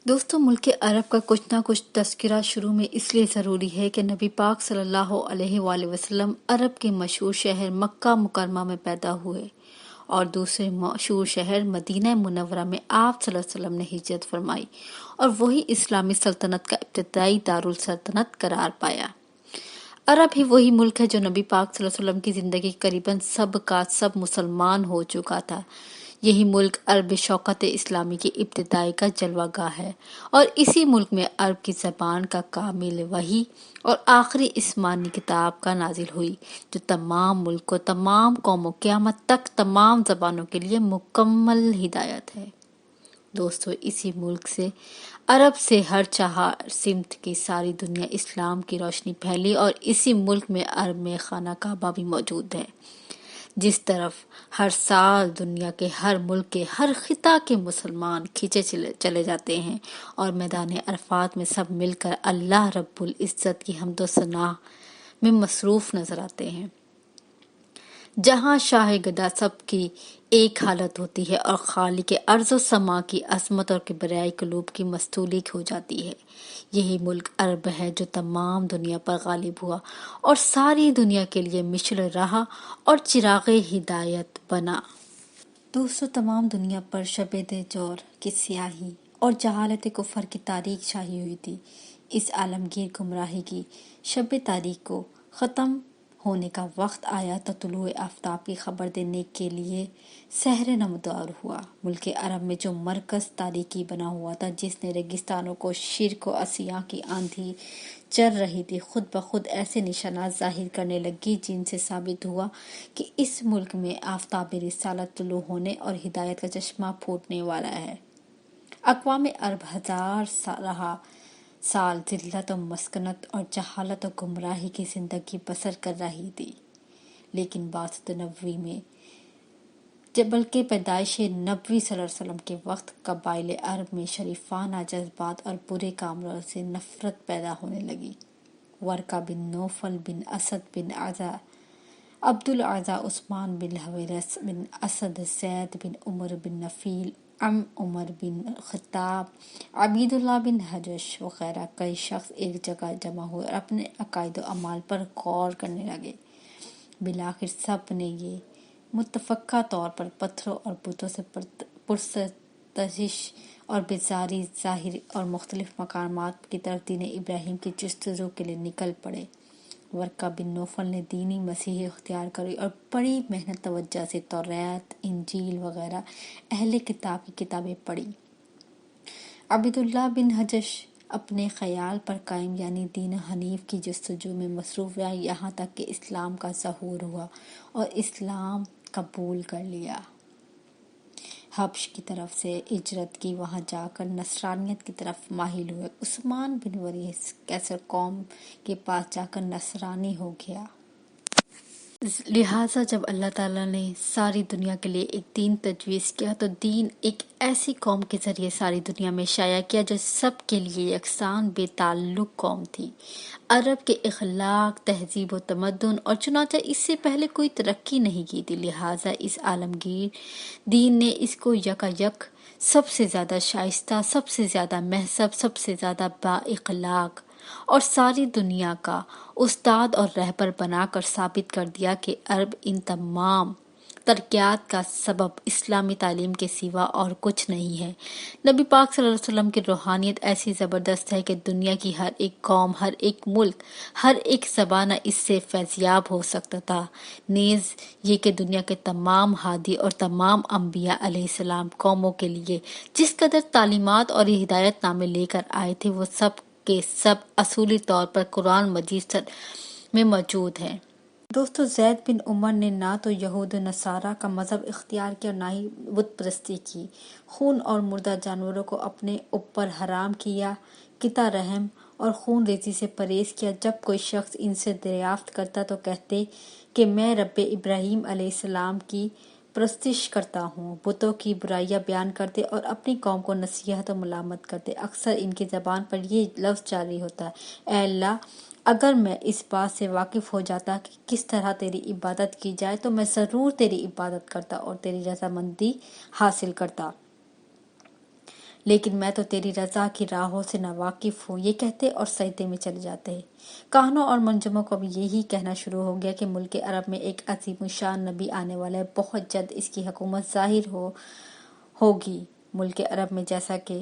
دوستو، ملک عرب کا کچھ نہ کچھ تذکرہ شروع میں اس لیے ضروری ہے کہ نبی پاک صلی اللہ علیہ وآلہ وسلم عرب کے مشہور شہر مکہ مکرمہ میں پیدا ہوئے اور دوسرے مشہور شہر مدینہ منورہ میں آپ صلی اللہ علیہ وسلم نے ہجرت فرمائی اور وہی اسلامی سلطنت کا ابتدائی دارالسلطنت قرار پایا۔ عرب ہی وہی ملک ہے جو نبی پاک صلی اللہ علیہ وسلم کی زندگی قریباً سب کا سب مسلمان ہو چکا تھا۔ یہی ملک عرب شوکت اسلامی کی ابتدائی کا جلوہ گاہ ہے اور اسی ملک میں عرب کی زبان کا کامل وحی اور آخری آسمانی کتاب کا نازل ہوئی، جو تمام ملک کو تمام قوموں قیامت تک تمام زبانوں کے لیے مکمل ہدایت ہے۔ دوستو، اسی ملک سے عرب سے ہر چہار سمت کی ساری دنیا اسلام کی روشنی پھیلی اور اسی ملک میں عرب میں خانہ کعبہ بھی موجود ہے، جس طرف ہر سال دنیا کے ہر ملک کے ہر خطہ کے مسلمان کھینچے چلے جاتے ہیں اور میدان عرفات میں سب مل کر اللہ رب العزت کی حمد و ثنا میں مصروف نظر آتے ہیں، جہاں شاہ گدا سب کی ایک حالت ہوتی ہے اور خالق ارض و سما کی عظمت اور کبریائی قلوب کی مستولی ہو جاتی ہے۔ یہی ملک عرب ہے جو تمام دنیا پر غالب ہوا اور ساری دنیا کے لیے مشعل راہ اور چراغ ہدایت بنا۔ دوستو، تمام دنیا پر شب جور کی سیاہی اور جہالت کفر کی تاریک چھائی ہوئی تھی۔ اس عالمگیر گمراہی کی شب تاریک کو ختم ہونے کا وقت آیا تو طلوع آفتاب کی خبر دینے کے لیے سحر نمودار ہوا۔ ملک عرب میں جو مرکز تاریکی بنا ہوا تھا، جس نے ریگستانوں کو شرک و عصیاں کی آندھی چل رہی تھی، خود بخود ایسے نشانات ظاہر کرنے لگی جن سے ثابت ہوا کہ اس ملک میں آفتاب رسالت طلوع ہونے اور ہدایت کا چشمہ پھوٹنے والا ہے۔ اقوام عرب ہزار سال ذلت و مسکنت اور جہالت و گمراہی کی زندگی بسر کر رہی تھی، لیکن بعثت نبوی میں بلکہ پیدائش نبوی صلی اللہ علیہ وسلم کے وقت قبائل عرب میں شریفانہ جذبات اور برے کاموں سے نفرت پیدا ہونے لگی۔ ورقہ بن نوفل بن اسد بن عزا، عبد العزا عثمان بن حویرث بن اسد، زید بن عمر بن نفیل، عمر بن خطاب، عبید اللہ بن حجش وغیرہ کئی شخص ایک جگہ جمع ہوئے اور اپنے عقائد و اعمال پر غور کرنے لگے۔ بالآخر سب نے یہ متفقہ طور پر پتھروں اور بتوں سے پرستش اور بیزاری ظاہر اور مختلف مقامات کی طرف دین ابراہیم کی جستجو کے لیے نکل پڑے۔ ورقہ بن نوفل نے دینی مسیحی اختیار کری اور بڑی محنت توجہ سے توریت، انجیل وغیرہ اہل کتاب کی کتابیں پڑھی۔ عبید اللہ بن حجش اپنے خیال پر قائم یعنی دین حنیف کی جستجو میں مصروف رہا، یہاں تک کہ اسلام کا ظہور ہوا اور اسلام قبول کر لیا۔ حبش کی طرف سے ہجرت کی، وہاں جا کر نصرانیت کی طرف مائل ہوئے۔ عثمان بن وریث کیسر قوم کے پاس جا کر نصرانی ہو گیا۔ لہٰذا جب اللہ تعالیٰ نے ساری دنیا کے لیے ایک دین تجویز کیا تو دین ایک ایسی قوم کے ذریعے ساری دنیا میں شائع کیا جو سب کے لیے یکساں بے تعلق قوم تھی۔ عرب کے اخلاق، تہذیب و تمدن اور چنانچہ اس سے پہلے کوئی ترقی نہیں کی تھی، لہٰذا اس عالمگیر دین نے اس کو یکایک سب سے زیادہ شائستہ، سب سے زیادہ مہذب، سب سے زیادہ با اخلاق اور ساری دنیا کا استاد اور رہبر بنا کر ثابت کر دیا کہ عرب ان تمام ترقیات کا سبب اسلامی تعلیم کے سوا اور کچھ نہیں ہے۔ نبی پاک صلی اللہ علیہ وسلم کی روحانیت ایسی زبردست ہے کہ دنیا کی ہر ایک قوم، ہر ایک ملک، ہر ایک زبانہ اس سے فیضیاب ہو سکتا تھا، نیز یہ کہ دنیا کے تمام ہادی اور تمام انبیاء علیہ السلام قوموں کے لیے جس قدر تعلیمات اور ہدایت نامے لے کر آئے تھے، وہ سب کے سب اصولی طور پر قرآن مجید میں موجود ہیں۔ دوستو، زید بن عمر نے نہ تو یہود و نصارہ کا مذہب اختیار کیا اور نہ ہی بت پرستی کی۔ خون اور مردہ جانوروں کو اپنے اوپر حرام کیا، قطع رحم اور خون ریزی سے پرہیز کیا۔ جب کوئی شخص ان سے دریافت کرتا تو کہتے کہ میں رب ابراہیم علیہ السلام کی پرستش کرتا ہوں۔ بتوں کی برائیاں بیان کرتے اور اپنی قوم کو نصیحت و ملامت کرتے۔ اکثر ان کی زبان پر یہ لفظ جاری ہوتا، اے اللہ، اگر میں اس بات سے واقف ہو جاتا کہ کس طرح تیری عبادت کی جائے تو میں ضرور تیری عبادت کرتا اور تیری رضامندی حاصل کرتا۔ لیکن میں تو تیری رضا کی راہوں سے ناواقف ہوں، یہ کہتے اور سجدے میں چلے جاتے ہیں۔ کہانوں اور منجموں کو اب یہی کہنا شروع ہو گیا کہ ملک عرب میں ایک عظیم الشان نبی آنے والا ہے، بہت جلد اس کی حکومت ظاہر ہوگی۔ ملک عرب میں جیسا کہ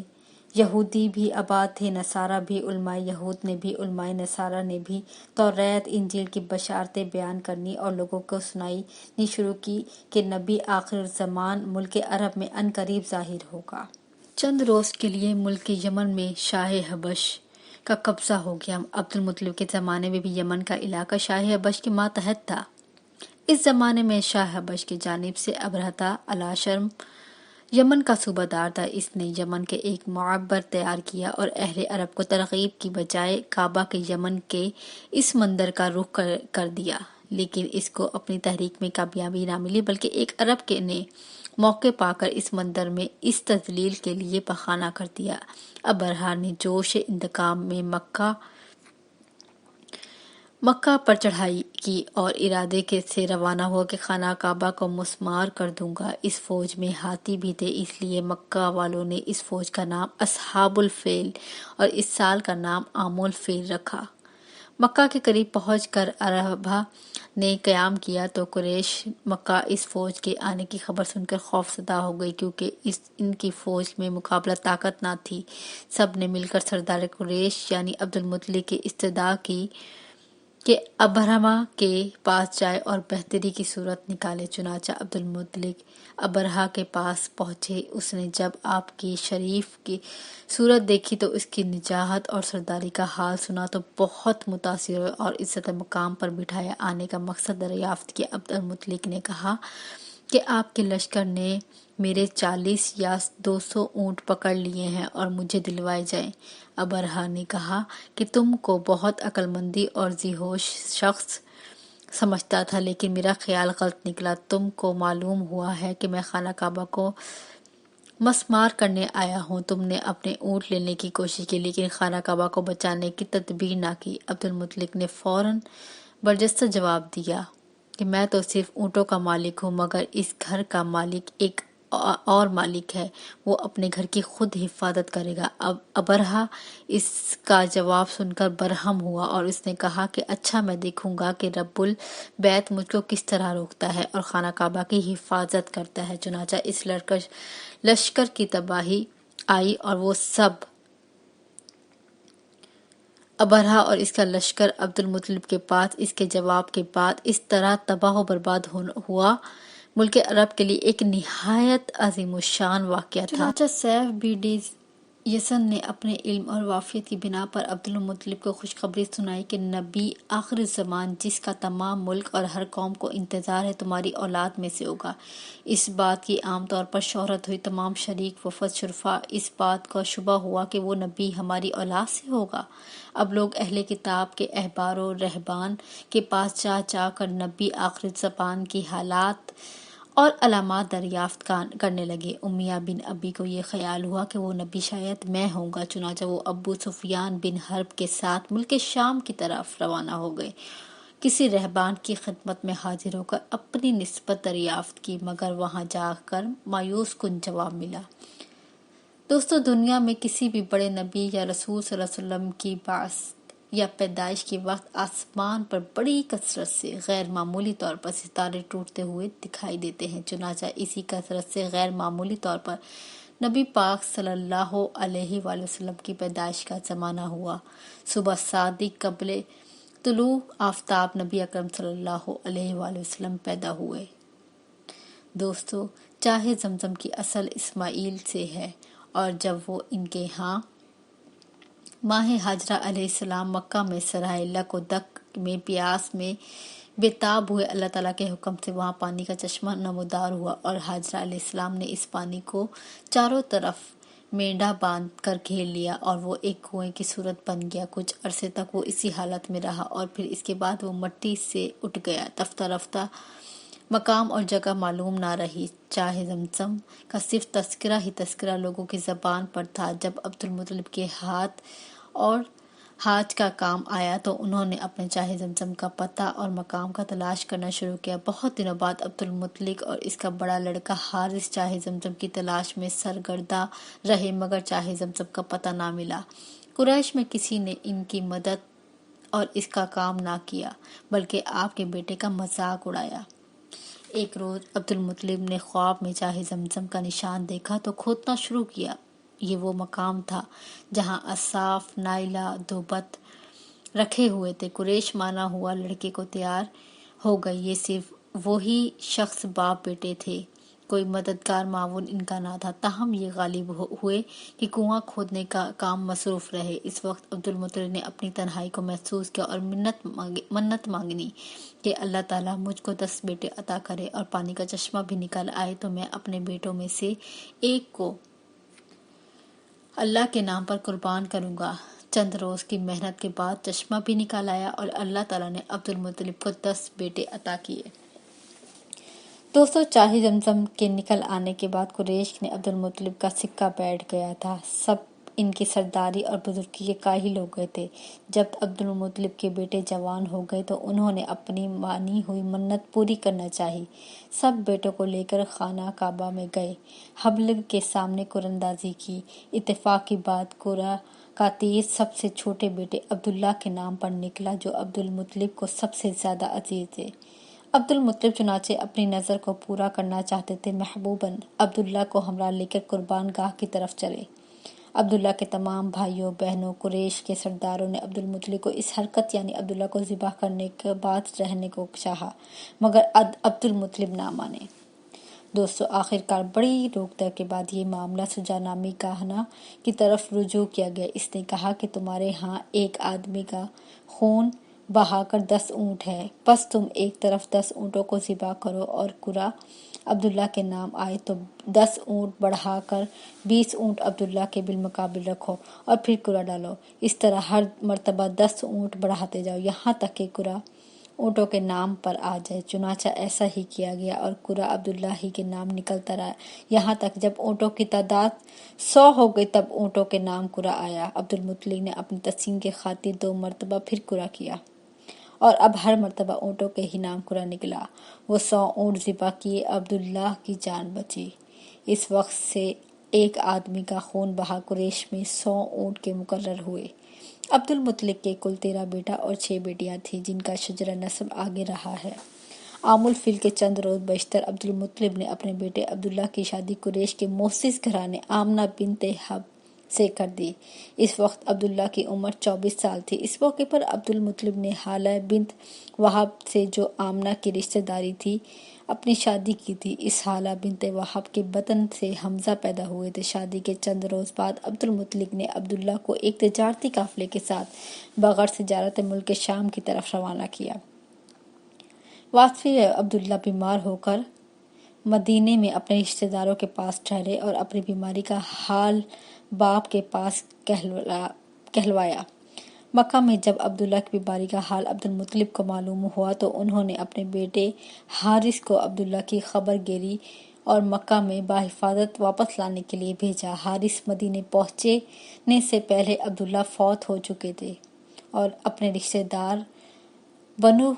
یہودی بھی آباد تھے، نصارہ بھی، علماء یہود نے بھی، علماء نصارہ نے بھی توریت انجیل کی بشارتیں بیان کرنی اور لوگوں کو سنانی شروع کی کہ نبی آخر الزمان ملک عرب میں عنقریب ظاہر ہوگا۔ چند روز کے لیے ملک یمن میں شاہ حبش کا قبضہ ہو گیا۔ عبد المطلب کے زمانے میں بھی یمن کا علاقہ شاہ حبش کے ماتحت تھا۔ اس زمانے میں شاہ حبش کی جانب سے ابرہہ الاشرم یمن کا صوبہ دار تھا۔ اس نے یمن کے ایک معبر تیار کیا اور اہل عرب کو ترغیب کی بجائے کعبہ کے یمن کے اس مندر کا رخ کر دیا، لیکن اس کو اپنی تحریک میں کامیابی نہ ملی، بلکہ ایک عرب کے نے موقع پا کر اس مندر میں اس تذلیل کے لیے پخانہ کر دیا۔ ابرہہ نے جوش انتقام میں مکہ پر چڑھائی کی اور ارادے سے روانہ ہوا کہ خانہ کعبہ کو مسمار کر دوں گا۔ اس فوج میں ہاتھی بھی تھے، اس لیے مکہ والوں نے اس فوج کا نام اصحاب الفیل اور اس سال کا نام عام الفیل رکھا۔ مکہ کے قریب پہنچ کر ابرہہ نے قیام کیا تو قریش مکہ اس فوج کے آنے کی خبر سن کر خوف زدہ ہو گئی، کیونکہ ان کی فوج میں مقابلہ طاقت نہ تھی۔ سب نے مل کر سردار قریش یعنی عبد المطلب کی استدعا کی کہ ابرہہ کے پاس جائے اور بہتری کی صورت نکالے۔ چنانچہ عبد المطلب ابرہہ کے پاس پہنچے۔ اس نے جب آپ کی شریف کی صورت دیکھی تو اس کی نجاحت اور سرداری کا حال سنا تو بہت متاثر ہوئے اور عزت مقام پر بٹھایا آنے کا مقصد دریافت کیا۔ عبد المطلب نے کہا کہ آپ کے لشکر نے میرے 40 یا 200 اونٹ پکڑ لیے ہیں اور مجھے دلوائے جائیں۔ ابرہہ نے کہا کہ تم کو بہت عقل مندی اور ذی ہوش شخص سمجھتا تھا، لیکن میرا خیال غلط نکلا۔ تم کو معلوم ہوا ہے کہ میں خانہ کعبہ کو مسمار کرنے آیا ہوں۔ تم نے اپنے اونٹ لینے کی کوشش کی، لیکن خانہ کعبہ کو بچانے کی تدبیر نہ کی۔ عبد المطلب نے فوراً برجستہ جواب دیا کہ میں تو صرف اونٹوں کا مالک ہوں، مگر اس گھر کا مالک ایک اور مالک ہے، وہ اپنے گھر کی خود حفاظت کرے گا۔ ابرہہ اس کا جواب سن کر برہم ہوا اور اس نے کہا کہ اچھا، میں دیکھوں گا کہ رب البیت مجھ کو کس طرح روکتا ہے اور خانہ کعبہ کی حفاظت کرتا ہے۔ چنانچہ اس لشکر کی تباہی آئی اور وہ سب ابرہہ اور اس کا لشکر عبد المطلب کے پاس اس کے جواب کے بعد اس طرح تباہ و برباد ہوا۔ ملک عرب کے لیے ایک نہایت عظیم الشان واقعہ تھا۔ چنانچہ سیف بن یسن نے اپنے علم اور وافیت کی بنا پر عبد المطلب کو خوشخبری سنائی کہ نبی آخر الزمان جس کا تمام ملک اور ہر قوم کو انتظار ہے تمہاری اولاد میں سے ہوگا۔ اس بات کی عام طور پر شہرت ہوئی، تمام شریک وفد شرفا اس بات کا شبہ ہوا کہ وہ نبی ہماری اولاد سے ہوگا۔ اب لوگ اہل کتاب کے احبار و رہبان کے پاس جا کر نبی آخر الزمان کی حالات اور علامات دریافت کرنے لگے۔ امیہ بن ابی کو یہ خیال ہوا کہ وہ نبی شاید میں ہوں گا، چنانچہ وہ ابو سفیان بن حرب کے ساتھ ملک شام کی طرف روانہ ہو گئے۔ کسی رہبان کی خدمت میں حاضر ہو کر اپنی نسبت دریافت کی، مگر وہاں جا کر مایوس کن جواب ملا۔ دوستو، دنیا میں کسی بھی بڑے نبی یا رسول صلی اللہ علیہ وسلم کی بعثت یا پیدائش کے وقت آسمان پر بڑی کثرت سے غیر معمولی طور پر ستارے ٹوٹتے ہوئے دکھائی دیتے ہیں۔ چنانچہ اسی کثرت سے غیر معمولی طور پر نبی پاک صلی اللہ علیہ وآلہ وسلم کی پیدائش کا زمانہ ہوا۔ صبح صادق قبل طلوع آفتاب نبی اکرم صلی اللہ علیہ وآلہ وسلم پیدا ہوئے۔ دوستو، چاہے زمزم کی اصل اسماعیل سے ہے اور جب وہ ان کے ہاں ماہ ہاجرہ علیہ السلام مکہ میں سرائے لک و دک میں پیاس میں بے تاب ہوئے، اللہ تعالیٰ کے حکم سے وہاں پانی کا چشمہ نمودار ہوا اور ہاجرہ علیہ السلام نے اس پانی کو چاروں طرف مینڈھا باندھ کر گھیر لیا اور وہ ایک کنویں کی صورت بن گیا۔ کچھ عرصے تک وہ اسی حالت میں رہا اور پھر اس کے بعد وہ مٹی سے اٹھ گیا۔ رفتہ رفتہ مقام اور جگہ معلوم نہ رہی، چاہے زمزم کا صرف تذکرہ ہی تذکرہ لوگوں کی زبان پر تھا۔ جب عبد المطلب کے ہاتھ اور حج کا کام آیا تو انہوں نے اپنے چاہے زمزم کا پتہ اور مقام کا تلاش کرنا شروع کیا۔ بہت دنوں بعد عبد المطلب اور اس کا بڑا لڑکا حارث چاہے زمزم کی تلاش میں سرگرداں رہے، مگر چاہے زمزم کا پتہ نہ ملا۔ قریش میں کسی نے ان کی مدد اور اس کا کام نہ کیا، بلکہ آپ کے بیٹے کا مذاق اڑایا۔ ایک روز عبد المطلب نے خواب میں چاہے زمزم کا نشان دیکھا تو کھودنا شروع کیا۔ یہ وہ مقام تھا جہاں اصحاف نائلہ دو بت رکھے ہوئے تھے۔ قریش مانا ہوا لڑکے کو تیار ہو گئی۔ یہ صرف وہی شخص باپ بیٹے تھے، کوئی مددگار معاون ان کا نہ تھا۔ تاہم یہ غالب ہوئے کہ کنواں کھودنے کا کام مصروف رہے۔ اس وقت عبد المطلب نے اپنی تنہائی کو محسوس کیا اور منت مانگنی کہ اللہ تعالیٰ مجھ کو 10 بیٹے عطا کرے اور پانی کا چشمہ بھی نکل آئے تو میں اپنے بیٹوں میں سے ایک کو اللہ کے نام پر قربان کروں گا۔ چند روز کی محنت کے بعد چشمہ بھی نکال آیا اور اللہ تعالیٰ نے عبد المطلب کو 10 بیٹے عطا کیے۔ دوستو، چاہے زمزم کے نکل آنے کے بعد قریش نے عبد المطلب کا سکہ بیٹھ گیا تھا۔ سب ان کی سرداری اور بزرگی کے کاہل ہو گئے تھے۔ جب عبد المطلب کے بیٹے جوان ہو گئے تو انہوں نے اپنی مانی ہوئی منت پوری کرنا چاہی۔ سب بیٹوں کو لے کر خانہ کعبہ میں گئے، حبل کے سامنے قرآن اندازی کی۔ اتفاق کی بات، قرہ کا تیر سب سے چھوٹے بیٹے عبداللہ کے نام پر نکلا، جو عبد المطلب کو سب سے زیادہ عزیز تھے۔ عبد المطلب چنانچہ اپنی نظر کو پورا کرنا چاہتے تھے۔ محبوباً عبداللہ کو ہمراہ لے کر قربان گاہ کی طرف چلے۔ عبداللہ کے تمام بھائیوں بہنوں قریش کے سرداروں نے عبد المطلب کو اس حرکت یعنی عبداللہ کو ذبح کرنے کے بعد رہنے کو چاہا، مگر عبد المطلب نہ مانے۔ دوستو، آخرکار بڑی روک ٹوک کے بعد یہ معاملہ شجاع نامی کاہنہ کی طرف رجوع کیا گیا۔ اس نے کہا کہ تمہارے ہاں ایک آدمی کا خون بہا کر 10 اونٹ ہے، پس تم ایک طرف 10 اونٹوں کو ذبح کرو اور قرہ عبداللہ کے نام آئے تو 10 اونٹ بڑھا کر 20 اونٹ عبداللہ کے بالمقابل رکھو اور پھر قرہ ڈالو۔ اس طرح ہر مرتبہ 10 اونٹ بڑھاتے جاؤ یہاں تک کہ قرہ اونٹوں کے نام پر آ جائے۔ چنانچہ ایسا ہی کیا گیا اور قرہ عبداللہ ہی کے نام نکلتا رہا، یہاں تک جب اونٹوں کی تعداد 100 ہو گئی تب اونٹوں کے نام قرہ آیا۔ عبد المطلب نے اپنی تسکین کی خاطر 2 مرتبہ پھر قرہ کیا اور اب ہر مرتبہ اونٹوں کے ہی نام قرہ نکلا۔ وہ 100 اونٹ ذبح کیے، عبداللہ کی جان بچی۔ اس وقت سے ایک آدمی کا خون بہا قریش میں 100 اونٹ کے مقرر ہوئے۔ عبد المطلب کے کل 13 بیٹا اور 6 بیٹیاں تھیں، جن کا شجرہ نسب آگے رہا ہے۔ عام الفیل کے چند روز بیشتر عبد المطلب نے اپنے بیٹے عبداللہ کی شادی قریش کے معزز گھرانے آمنہ بنت وہب سے کر دی۔ اس وقت عبداللہ کی عمر 24 سال تھی۔ اس موقع پر عبد المطلب نے حالہ بنت وہب سے، جو آمنہ کی رشتہ داری تھی، اپنی شادی کی تھی۔ اس حالہ بنت وہب کے بطن سے حمزہ پیدا ہوئے تھے۔ شادی کے چند روز بعد عبد المطلب نے عبداللہ کو ایک تجارتی قافلے کے ساتھ بغرض تجارت ملک شام کی طرف روانہ کیا۔ واپسی عبداللہ بیمار ہو کر مدینے میں اپنے رشتہ داروں کے پاس ٹھہرے اور اپنی بیماری کا حال باپ کے پاس کہلوایا۔ مکہ میں جب عبداللہ کی بیماری کا حال عبد المطلب کو معلوم ہوا تو انہوں نے اپنے بیٹے حارث کو عبداللہ کی خبر گیری اور مکہ میں بحفاظت واپس لانے کے لیے بھیجا۔ حارث مدینے پہنچنے سے پہلے عبداللہ فوت ہو چکے تھے اور اپنے رشتہ دار بنو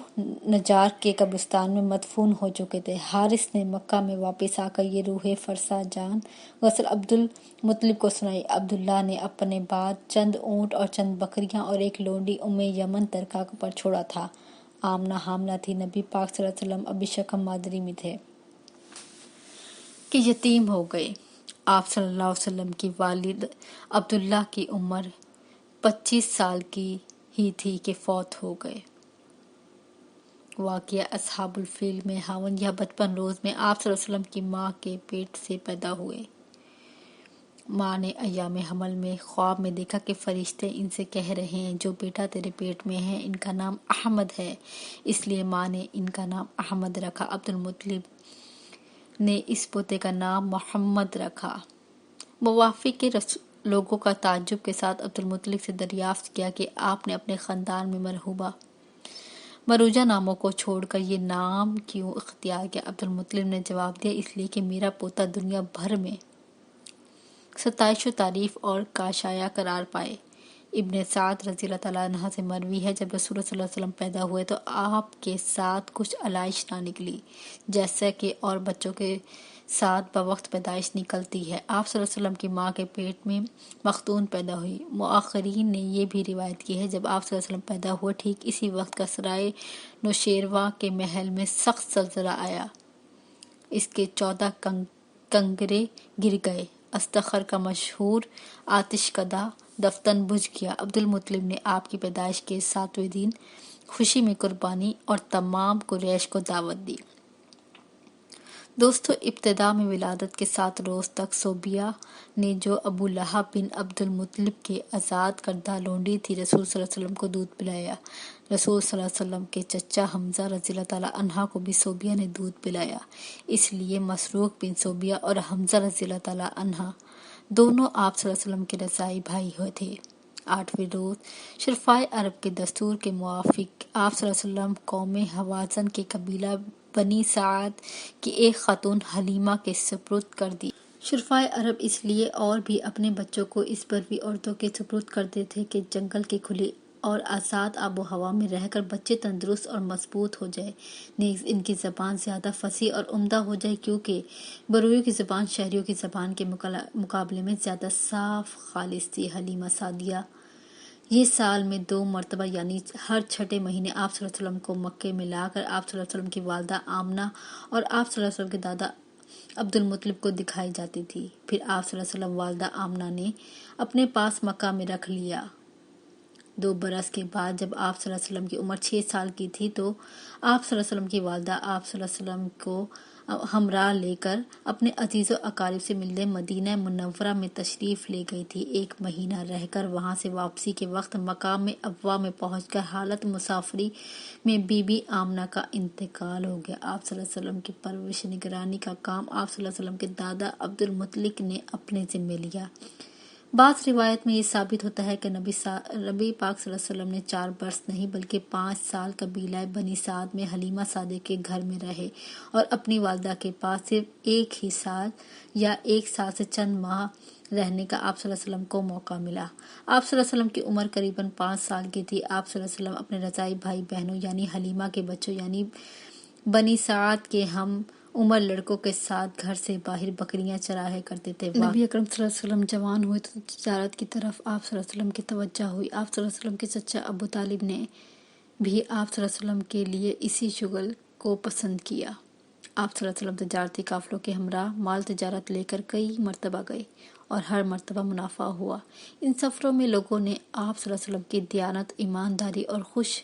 نجار کے قبرستان میں مدفون ہو چکے تھے۔ حارث نے مکہ میں واپس آ کر یہ روح فرسا جان غسل عبد المطلب کو سنائی۔ عبداللہ نے اپنے بعد چند اونٹ اور چند بکریاں اور ایک لونڈی یمن ترکہ پر چھوڑا تھا۔ آمنہ حاملہ تھی۔ نبی پاک صلی اللہ علیہ وسلم ابھی شکم مادری میں تھے کہ یتیم ہو گئے۔ آپ صلی اللہ علیہ وسلم کی والد عبداللہ کی عمر 25 سال کی ہی تھی کہ فوت ہو گئے۔ واقعہ اصحاب الفیل میں ہاون یا بچپن روز میں آپ صلی اللہ علیہ وسلم کی ماں کے پیٹ سے پیدا ہوئے۔ ماں نے ایام حمل میں خواب میں دیکھا کہ فرشتے ان سے کہہ رہے ہیں، جو بیٹا تیرے پیٹ میں ہے ان کا نام احمد ہے، اس لیے ماں نے ان کا نام احمد رکھا۔ عبد المطلب نے اس پوتے کا نام محمد رکھا۔ موافق کے لوگوں کا تعجب کے ساتھ عبد المطلب سے دریافت کیا کہ آپ نے اپنے خاندان میں مرحوبہ مروجہ ناموں کو چھوڑ کر یہ نام کیوں اختیار کیا؟ عبد المطلب نے جواب دیا، اس لیے کہ میرا پوتا دنیا بھر میں ستائش و تعریف اور کاشایا قرار پائے۔ ابن سعد رضی اللہ تعالیٰ عنہ سے مروی ہے، جب رسول صلی اللہ علیہ وسلم پیدا ہوئے تو آپ کے ساتھ کچھ علائش نہ نکلی جیسا کہ اور بچوں کے ساتھ بوقت پیدائش نکلتی ہے۔ آپ صلی اللہ علیہ وسلم کی ماں کے پیٹ میں مختون پیدا ہوئی۔ مؤخرین نے یہ بھی روایت کی ہے جب آپ صلی اللہ علیہ وسلم پیدا ہوئے ٹھیک اسی وقت کا سرائے نوشیروان کے محل میں سخت زلزلہ آیا، اس کے 14 کنگرے گر گئے، استخر کا مشہور آتش کدہ دفتن بجھ گیا۔ عبد المطلب نے آپ کی پیدائش کے 7ویں دن خوشی میں قربانی اور تمام قریش کو دعوت دی۔ دوستو، ابتدا میں ولادت کے 7 روز تک صوبیہ نے، جو ابو لہب بن عبد المطلب کے آزاد کردہ لونڈی تھی، رسول صلی اللہ علیہ وسلم کو دودھ پلایا۔ رسول صلی اللہ علیہ وسلم کے چچا حمزہ رضی اللہ تعالیٰ عنہ کو بھی صوبیہ نے دودھ پلایا، اس لیے مسروق بن صوبیہ اور حمزہ رضی اللہ تعالیٰ عنہ دونوں آپ صلی اللہ علیہ وسلم کے رضاعی بھائی ہوئے تھے۔ 8ویں روز شرفائے عرب کے دستور کے موافق آپ صلی اللہ علیہ وسلم قوم حوازن کے قبیلہ بنی سعد کی ایک خاتون حلیمہ کے سپرد کر دی۔ شرفائے عرب اس لیے اور بھی اپنے بچوں کو اس بروی عورتوں کے سپرد کرتے تھے کہ جنگل کی کھلی اور آزاد آب و ہوا میں رہ کر بچے تندرست اور مضبوط ہو جائے، نیز ان کی زبان زیادہ فصیح اور عمدہ ہو جائے، کیونکہ برویوں کی زبان شہریوں کی زبان کے مقابلے میں زیادہ صاف خالص تھی۔ حلیمہ سعدیہ یہ سال میں 2 مرتبہ یعنی ہر 6 مہینے آپ صلی اللہ علیہ وسلم کو مکے میں لا کر آپ صلی اللہ علیہ وسلم کی والدہ آمنہ اور آپ صلی اللہ علیہ وسلم کے دادا عبد المطلب کو دکھائی جاتی تھی۔ پھر آپ صلی اللہ علیہ وسلم والدہ آمنہ نے اپنے پاس مکہ میں رکھ لیا۔ 2 برس کے بعد جب آپ صلی اللہ علیہ وسلم کی عمر 6 سال کی تھی تو آپ صلی اللہ علیہ وسلم کی والدہ آپ صلی اللہ علیہ وسلم کو ہمراہ لے کر اپنے عزیز و اقارب سے ملنے مدینہ منورہ میں تشریف لے گئی تھی۔ 1 مہینہ رہ کر وہاں سے واپسی کے وقت مقام ابوا میں پہنچ کر حالت مسافری میں بی بی آمنہ کا انتقال ہو گیا۔ آپ صلی اللہ علیہ وسلم کی پرورش نگرانی کا کام آپ صلی اللہ علیہ وسلم کے دادا عبد المطلب نے اپنے ذمے لیا۔ بعض روایت میں یہ ثابت ہوتا ہے کہ نبی پاک صلی اللہ علیہ وسلم نے 4 برس نہیں بلکہ 5 سال قبیلہ بنی سعد میں حلیمہ سعدیہ کے گھر میں رہے اور اپنی والدہ کے پاس صرف 1 ہی سال یا 1 سال سے چند ماہ رہنے کا آپ صلی اللہ علیہ وسلم کو موقع ملا۔ آپ صلی اللہ علیہ وسلم کی عمر قریباً 5 سال کی تھی۔ آپ صلی اللہ علیہ وسلم اپنے رضاعی بھائی بہنوں یعنی حلیمہ کے بچوں یعنی بنی سعد کے ہم عمر لڑکوں کے ساتھ گھر سے باہر بکریاں چرایا کرتے تھے۔ نبی اکرم صلی اللہ علیہ وسلم جوان ہوئے تو تجارت کی طرف آپ صلی اللہ علیہ وسلم کی توجہ ہوئی۔ آپ صلی اللہ علیہ وسلم کے چچا ابو طالب نے بھی آپ صلی اللہ علیہ وسلم کے لیے اسی شغل کو پسند کیا۔ آپ صلی اللہ علیہ وسلم تجارتی قافلوں کے ہمراہ مال تجارت لے کر کئی مرتبہ گئے اور ہر مرتبہ منافع ہوا۔ ان سفروں میں لوگوں نے آپ صلی اللہ علیہ وسلم کی دیانت، ایمانداری اور خوش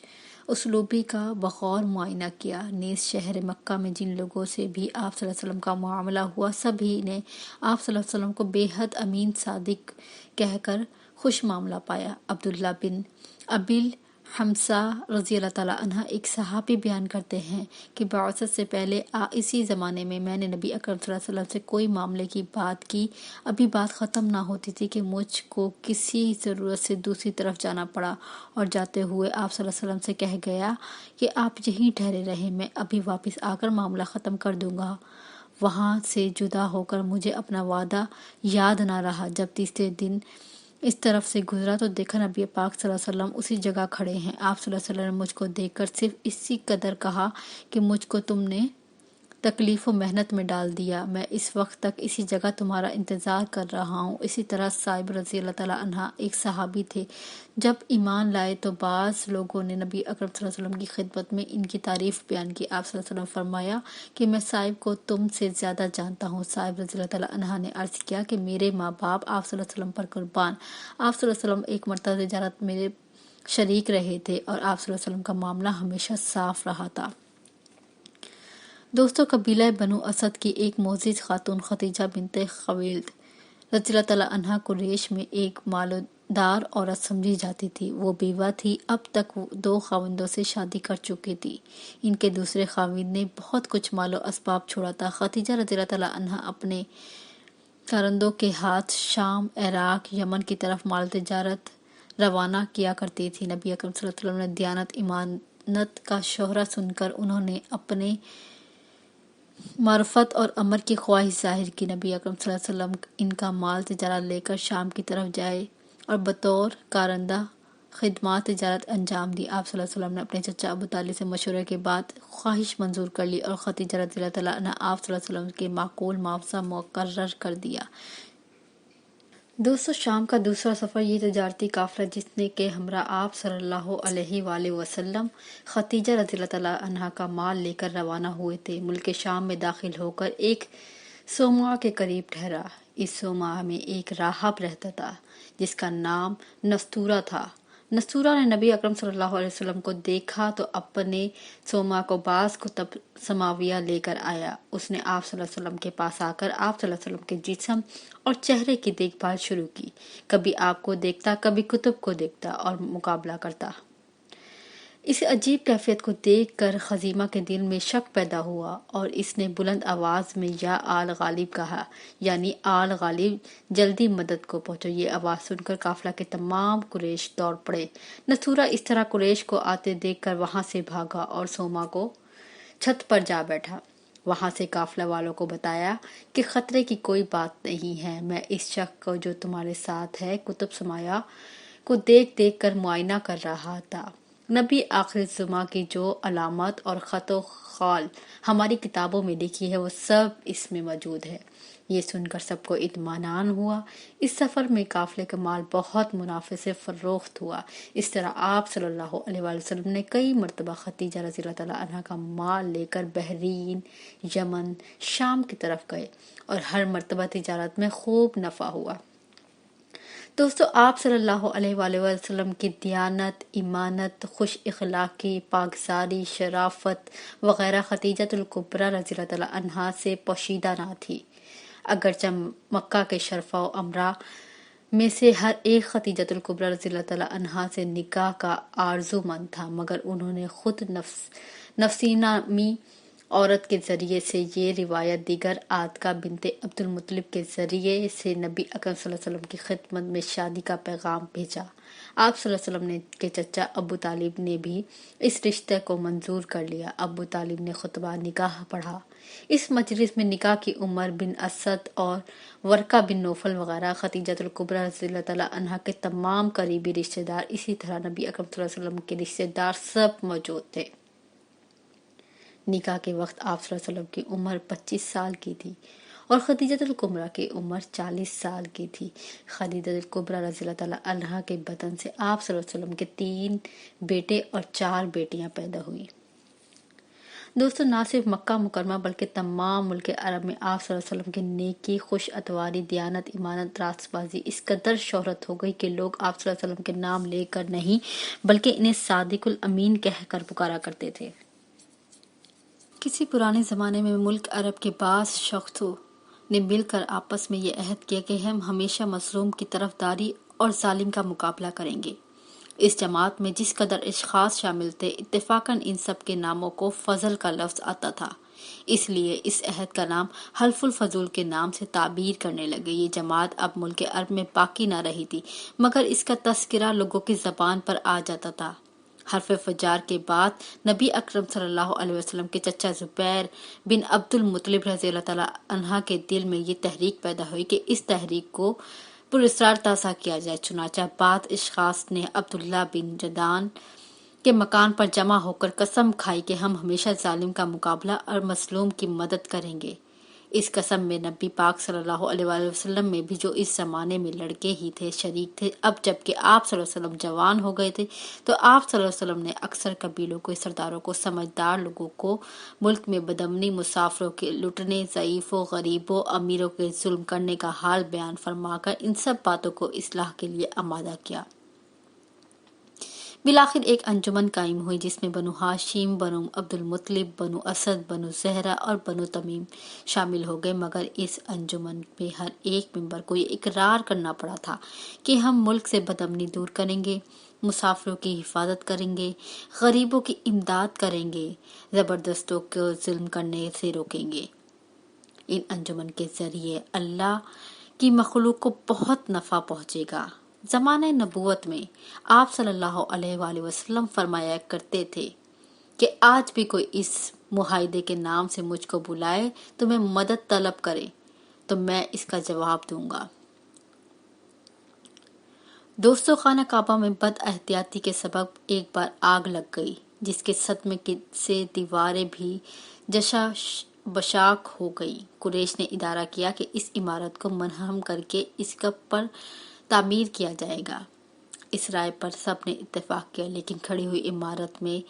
اسلوبی کا بغور معائنہ کیا۔ نیز شہر مکہ میں جن لوگوں سے بھی آپ صلی اللہ علیہ وسلم کا معاملہ ہوا سبھی نے آپ صلی اللہ علیہ وسلم کو بے حد امین صادق کہہ کر خوش معاملہ پایا۔ عبداللہ بن ابی حمزہ رضی اللہ تعالیٰ عنہ ایک صحابی بیان کرتے ہیں کہ بعثت سے پہلے اسی زمانے میں میں نے نبی اکرم صلی اللہ علیہ وسلم سے کوئی معاملے کی بات کی، ابھی بات ختم نہ ہوتی تھی کہ مجھ کو کسی ضرورت سے دوسری طرف جانا پڑا اور جاتے ہوئے آپ صلی اللہ علیہ وسلم سے کہہ گیا کہ آپ یہیں ٹھہرے رہیں، میں ابھی واپس آ کر معاملہ ختم کر دوں گا۔ وہاں سے جدا ہو کر مجھے اپنا وعدہ یاد نہ رہا۔ جب تیسرے دن اس طرف سے گزرا تو دیکھا نبی پاک صلی اللہ علیہ وسلم اسی جگہ کھڑے ہیں۔ آپ صلی اللہ علیہ وسلم نے مجھ کو دیکھ کر صرف اسی قدر کہا کہ مجھ کو تم نے تکلیف و محنت میں ڈال دیا، میں اس وقت تک اسی جگہ تمہارا انتظار کر رہا ہوں۔ اسی طرح صائب رضی اللہ تعالیٰ عنہ ایک صحابی تھے، جب ایمان لائے تو بعض لوگوں نے نبی اکرم صلی اللہ علیہ وسلم کی خدمت میں ان کی تعریف بیان کی۔ آپ صلی اللہ علیہ وسلم فرمایا کہ میں صائب کو تم سے زیادہ جانتا ہوں۔ صائب رضی اللہ تعالیٰ عنہ نے عرض کیا کہ میرے ماں باپ آپ صلی اللہ علیہ وسلم پر قربان۔ آپ صلی اللہ علیہ وسلم ایک مرتبہ تجارت میرے شریک رہے تھے اور آپ صلی اللہ علیہ وسلم کا معاملہ ہمیشہ صاف رہا تھا۔ دوستو، قبیلہ بنو اسد کی ایک معزز خاتون خدیجہ بنت خویلد رضی اللہ تعالیٰ عنہ قریش میں ایک مالدار عورت سمجھی جاتی تھی۔ وہ بیوہ تھی، اب تک 2 خاوندوں سے شادی کر چکی تھی۔ ان کے دوسرے خاوند نے بہت کچھ مال و اسباب چھوڑا تھا۔ خدیجہ رضی اللہ تعالیٰ عنہ اپنے کارندوں کے ہاتھ شام، عراق، یمن کی طرف مال تجارت روانہ کیا کرتی تھی۔ نبی اکرم صلی اللہ علیہ وسلم نے دیانت، ایمانت کا شہرہ سن کر انہوں نے اپنے معرفت اور امر کی خواہش ظاہر کی۔ نبی اکرم صلی اللہ علیہ وسلم ان کا مال تجارت لے کر شام کی طرف جائے اور بطور کارندہ خدمات تجارت انجام دی۔ آپ صلی اللہ علیہ وسلم نے اپنے چچا ابو طالب سے مشورے کے بعد خواہش منظور کر لی اور خدیجہ رضی اللہ تعالیٰ عنہ آپ صلی اللہ علیہ وسلم کے معقول معاوضہ مقرر کر دیا۔ دوستو، شام کا دوسرا سفر یہ تجارتی قافلہ جس نے کے ہمراہ آپ صلی اللہ علیہ وآلہ وسلم خدیجہ رضی اللہ تعالیٰ عنہ کا مال لے کر روانہ ہوئے تھے، ملک شام میں داخل ہو کر ایک صومعہ کے قریب ٹھہرا۔ اس صومعہ میں ایک راہب رہتا تھا جس کا نام نستورہ تھا۔ نستورہ نے نبی اکرم صلی اللہ علیہ وسلم کو دیکھا تو اپنے صومعہ کو بعض کتب سماویہ لے کر آیا۔ اس نے آپ صلی اللہ علیہ وسلم کے پاس آ کر آپ صلی اللہ علیہ وسلم کے جسم اور چہرے کی دیکھ بھال شروع کی۔ کبھی آپ کو دیکھتا، کبھی کتب کو دیکھتا اور مقابلہ کرتا۔ اس عجیب کیفیت کو دیکھ کر خزیمہ کے دل میں شک پیدا ہوا اور اس نے بلند آواز میں یا آل غالب کہا، یعنی آل غالب جلدی مدد کو پہنچو۔ یہ آواز سن کر قافلہ کے تمام قریش دوڑ پڑے۔ نصورہ اس طرح قریش کو آتے دیکھ کر وہاں سے بھاگا اور صومعہ کو چھت پر جا بیٹھا۔ وہاں سے قافلہ والوں کو بتایا کہ خطرے کی کوئی بات نہیں ہے، میں اس شخص کو جو تمہارے ساتھ ہے کتب سماویہ کو دیکھ دیکھ کر معائنہ کر رہا تھا۔ نبی آخر الزماں کی جو علامت اور خط و خال ہماری کتابوں میں لکھی ہے وہ سب اس میں موجود ہے۔ یہ سن کر سب کو اطمینان ہوا۔ اس سفر میں قافلے کا مال بہت منافع سے فروخت ہوا۔ اس طرح آپ صلی اللہ علیہ وآلہ وسلم نے کئی مرتبہ خدیجہ رضی اللہ تعالیٰ عنہ کا مال لے کر بحرین، یمن، شام کی طرف گئے اور ہر مرتبہ تجارت میں خوب نفع ہوا۔ دوستو، آپ صلی اللہ علیہ وآلہ وسلم کی دیانت، ایمانت، خوش اخلاقی، پاکیزاری، شرافت وغیرہ خدیجہ الکبریٰ رضی اللہ تعالیٰ عنہا سے پوشیدہ نہ تھی۔ اگرچہ مکہ کے شرفاء و امراء میں سے ہر ایک خدیجہ الکبریٰ رضی اللہ تعالیٰ عنہا سے نکاح کا آرزو مند تھا، مگر انہوں نے خود نفسی نامی عورت کے ذریعے سے یہ روایت دیگر عاتکہ بنت عبد المطلب کے ذریعے سے نبی اکرم صلی اللہ علیہ وسلم کی خدمت میں شادی کا پیغام بھیجا۔ آپ صلی اللہ علیہ وسلم کے چچا ابو طالب نے بھی اس رشتے کو منظور کر لیا۔ ابو طالب نے خطبہ نکاح پڑھا۔ اس مجلس میں نکاح کی عمر بن اسد اور ورقہ بن نوفل وغیرہ خدیجہ الکبریٰ رضی اللہ تعالیٰ عنہا کے تمام قریبی رشتہ دار، اسی طرح نبی اکرم صلی اللہ علیہ وسلم کے رشتہ دار سب موجود تھے۔ نکاح کے وقت آپ صلی اللہ علیہ وسلم کی عمر 25 سال کی تھی اور خدیجہ الکبریٰ کی عمر 40 سال کی تھی۔ خدیجہ الکبریٰ رضی اللہ تعالیٰ عنہا کے بدن سے آپ صلی اللہ علیہ وسلم کے 3 بیٹے اور 4 بیٹیاں پیدا ہوئیں۔ دوستو، نہ صرف مکہ مکرمہ بلکہ تمام ملک عرب میں آپ صلی اللہ علیہ وسلم کی نیکی، خوش اتواری، دیانت، ایمانت، راست بازی اس قدر شہرت ہو گئی کہ لوگ آپ صلی اللہ علیہ وسلم کے نام لے کر نہیں بلکہ انہیں صادق الامین کہہ کر پکارا کرتے تھے۔ کسی پرانے زمانے میں ملک عرب کے بعض شخصوں نے مل کر آپس میں یہ عہد کیا کہ ہم ہمیشہ مظلوم کی طرفداری اور ظالم کا مقابلہ کریں گے۔ اس جماعت میں جس قدر اشخاص شامل تھے، اتفاقاً ان سب کے ناموں کو فضل کا لفظ آتا تھا، اس لیے اس عہد کا نام حلف الفضول کے نام سے تعبیر کرنے لگے۔ یہ جماعت اب ملک عرب میں باقی نہ رہی تھی، مگر اس کا تذکرہ لوگوں کی زبان پر آ جاتا تھا۔ حرف فجار کے بعد نبی اکرم صلی اللہ علیہ وسلم کے چچا زبیر بن عبد المطلب رضی اللہ تعالیٰ عنہ کے دل میں یہ تحریک پیدا ہوئی کہ اس تحریک کو پراسرار تازہ کیا جائے۔ چنانچہ بعض اشخاص نے عبداللہ بن جدعان کے مکان پر جمع ہو کر قسم کھائی کہ ہم ہمیشہ ظالم کا مقابلہ اور مظلوم کی مدد کریں گے۔ اس قسم میں نبی پاک صلی اللہ علیہ وآلہ وسلم میں بھی جو اس زمانے میں لڑکے ہی تھے شریک تھے۔ اب جب کہ آپ صلی اللہ علیہ وسلم جوان ہو گئے تھے تو آپ صلی اللہ علیہ وسلم نے اکثر قبیلوں کے سرداروں کو، سمجھدار لوگوں کو ملک میں بدامنی، مسافروں کے لوٹنے، ضعیفوں، غریبوں، امیروں کے ظلم کرنے کا حال بیان فرما کر ان سب باتوں کو اصلاح کے لیے آمادہ کیا۔ بالآخر ایک انجمن قائم ہوئی جس میں بنو ہاشم، بنو عبد المطلب، بنو اسد، بنو زہرہ اور بنو تمیم شامل ہو گئے، مگر اس انجمن میں ہر ایک ممبر کو یہ اقرار کرنا پڑا تھا کہ ہم ملک سے بدامنی دور کریں گے، مسافروں کی حفاظت کریں گے، غریبوں کی امداد کریں گے، زبردستوں کو ظلم کرنے سے روکیں گے۔ ان انجمن کے ذریعے اللہ کی مخلوق کو بہت نفع پہنچے گا۔ زمانہ نبوت میں آپ صلی اللہ علیہ وآلہ وسلم فرمایا کرتے تھے کہ آج بھی کوئی اس معاہدے کے نام سے مجھ کو بلائے تو میں مدد طلب کرے تو میں اس کا جواب دوں گا۔ دوستو، خانہ کعبہ میں بد احتیاطی کے سبب ایک بار آگ لگ گئی، جس کے صدمے سے دیواریں بھی جشا بشاک ہو گئی۔ قریش نے ارادہ کیا کہ اس عمارت کو منہدم کر کے اس کا پر تعمیر کیا جائے گا۔ اس رائے پر سب نے اتفاق کیا، لیکن کھڑی ہوئی عمارت میں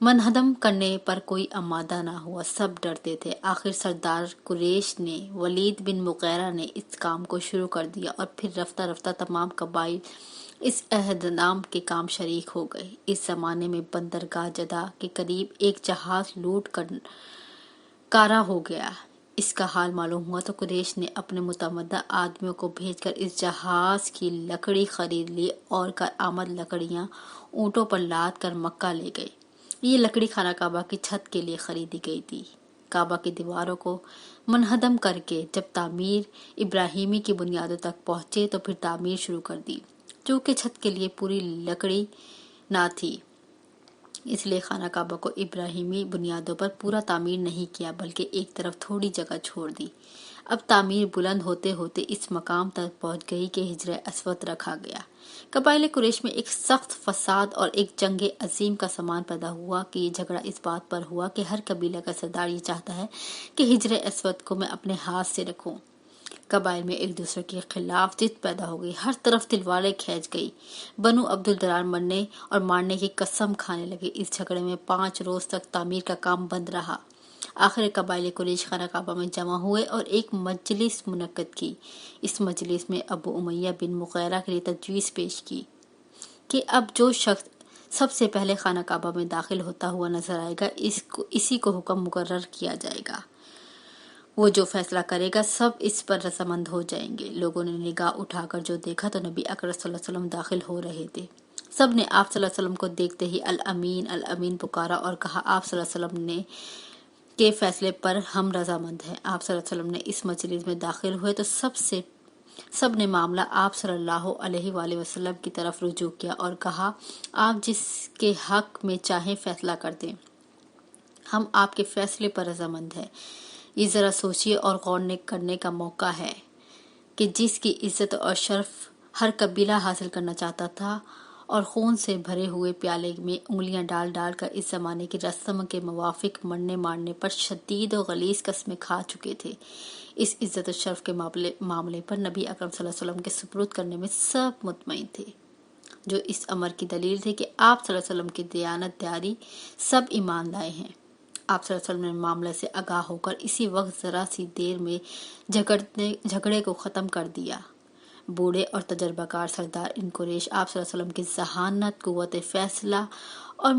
منہدم کرنے پر کوئی آمادہ نہ ہوا، سب ڈرتے تھے۔ آخر سردار قریش نے ولید بن مغیرہ نے اس کام کو شروع کر دیا، اور پھر رفتہ رفتہ تمام قبائل اس اہتمام کے کام شریک ہو گئے۔ اس زمانے میں بندرگاہ جدہ کے قریب ایک جہاز لوٹ کر کارا ہو گیا۔ اس کا حال معلوم ہوا تو قریش نے اپنے متعدد آدمیوں کو بھیج کر اس جہاز کی لکڑی خرید لی، اور کارآمد لکڑیاں اونٹوں پر لاد کر مکہ لے گئے۔ یہ لکڑی خانہ کعبہ کی چھت کے لیے خریدی گئی تھی۔ کعبہ کی دیواروں کو منہدم کر کے جب تعمیر ابراہیمی کی بنیادوں تک پہنچے تو پھر تعمیر شروع کر دی۔ چونکہ چھت کے لیے پوری لکڑی نہ تھی، اس لیے خانہ کعبہ کو ابراہیمی بنیادوں پر پورا تعمیر نہیں کیا، بلکہ ایک طرف تھوڑی جگہ چھوڑ دی۔ اب تعمیر بلند ہوتے ہوتے اس مقام تک پہنچ گئی کہ حجر اسود رکھا گیا۔ قبائل قریش میں ایک سخت فساد اور ایک جنگ عظیم کا سامان پیدا ہوا کہ یہ جھگڑا اس بات پر ہوا کہ ہر قبیلہ کا سردار یہ چاہتا ہے کہ حجر اسود کو میں اپنے ہاتھ سے رکھوں۔ قبائل میں ایک دوسرے کے خلاف ضد پیدا ہو گئی، ہر طرف تلواریں کھینچ گئی، بنو عبد الدرار مرنے اور مارنے کی قسم کھانے لگے۔ اس جھگڑے میں 5 روز تک تعمیر کا کام بند رہا۔ آخر قبائل قریش خانہ کعبہ میں جمع ہوئے اور ایک مجلس منعقد کی۔ اس مجلس میں ابو امیہ بن مغیرہ کے لیے تجویز پیش کی کہ اب جو شخص سب سے پہلے خانہ کعبہ میں داخل ہوتا ہوا نظر آئے گا، اسی کو حکم مقرر کیا جائے گا۔ وہ جو فیصلہ کرے گا سب اس پر رضامند ہو جائیں گے۔ لوگوں نے نگاہ اٹھا کر جو دیکھا تو نبی اکرم صلی اللہ علیہ وسلم داخل ہو رہے تھے۔ سب نے آپ صلی اللہ علیہ وسلم کو دیکھتے ہی الامین الامین پکارا اور کہا، آپ صلی اللہ علیہ وسلم نے کے فیصلے پر ہم رضامند ہیں۔ آپ صلی اللہ علیہ وسلم نے اس مجلس میں داخل ہوئے تو سب نے معاملہ آپ صلی اللہ علیہ وآلہ وسلم کی طرف رجوع کیا اور کہا، آپ جس کے حق میں چاہیں فیصلہ کر دیں، ہم آپ کے فیصلے پر رضامند ہیں۔ یہ ذرا سوچیے اور غور کرنے کا موقع ہے کہ جس کی عزت اور شرف ہر قبیلہ حاصل کرنا چاہتا تھا، اور خون سے بھرے ہوئے پیالے میں انگلیاں ڈال ڈال کر اس زمانے کی رسم کے موافق مرنے مارنے پر شدید و غلیظ قسمیں کھا چکے تھے، اس عزت و شرف کے معاملے پر نبی اکرم صلی اللہ علیہ وسلم کے سپرد کرنے میں سب مطمئن تھے، جو اس امر کی دلیل تھی کہ آپ صلی اللہ علیہ وسلم کی دیانت داری سب ایمان لائے ہیں۔ آپ صلی اللہ علیہ وسلم نے معاملے سے آگاہ ہو کر اسی وقت ذرا سی دیر میں جھگڑے کو ختم کر دیا۔ بوڑھے اور تجربہ کار سردار ان قریش آپ صلی اللہ علیہ وسلم کی ذہانت، قوت فیصلہ اور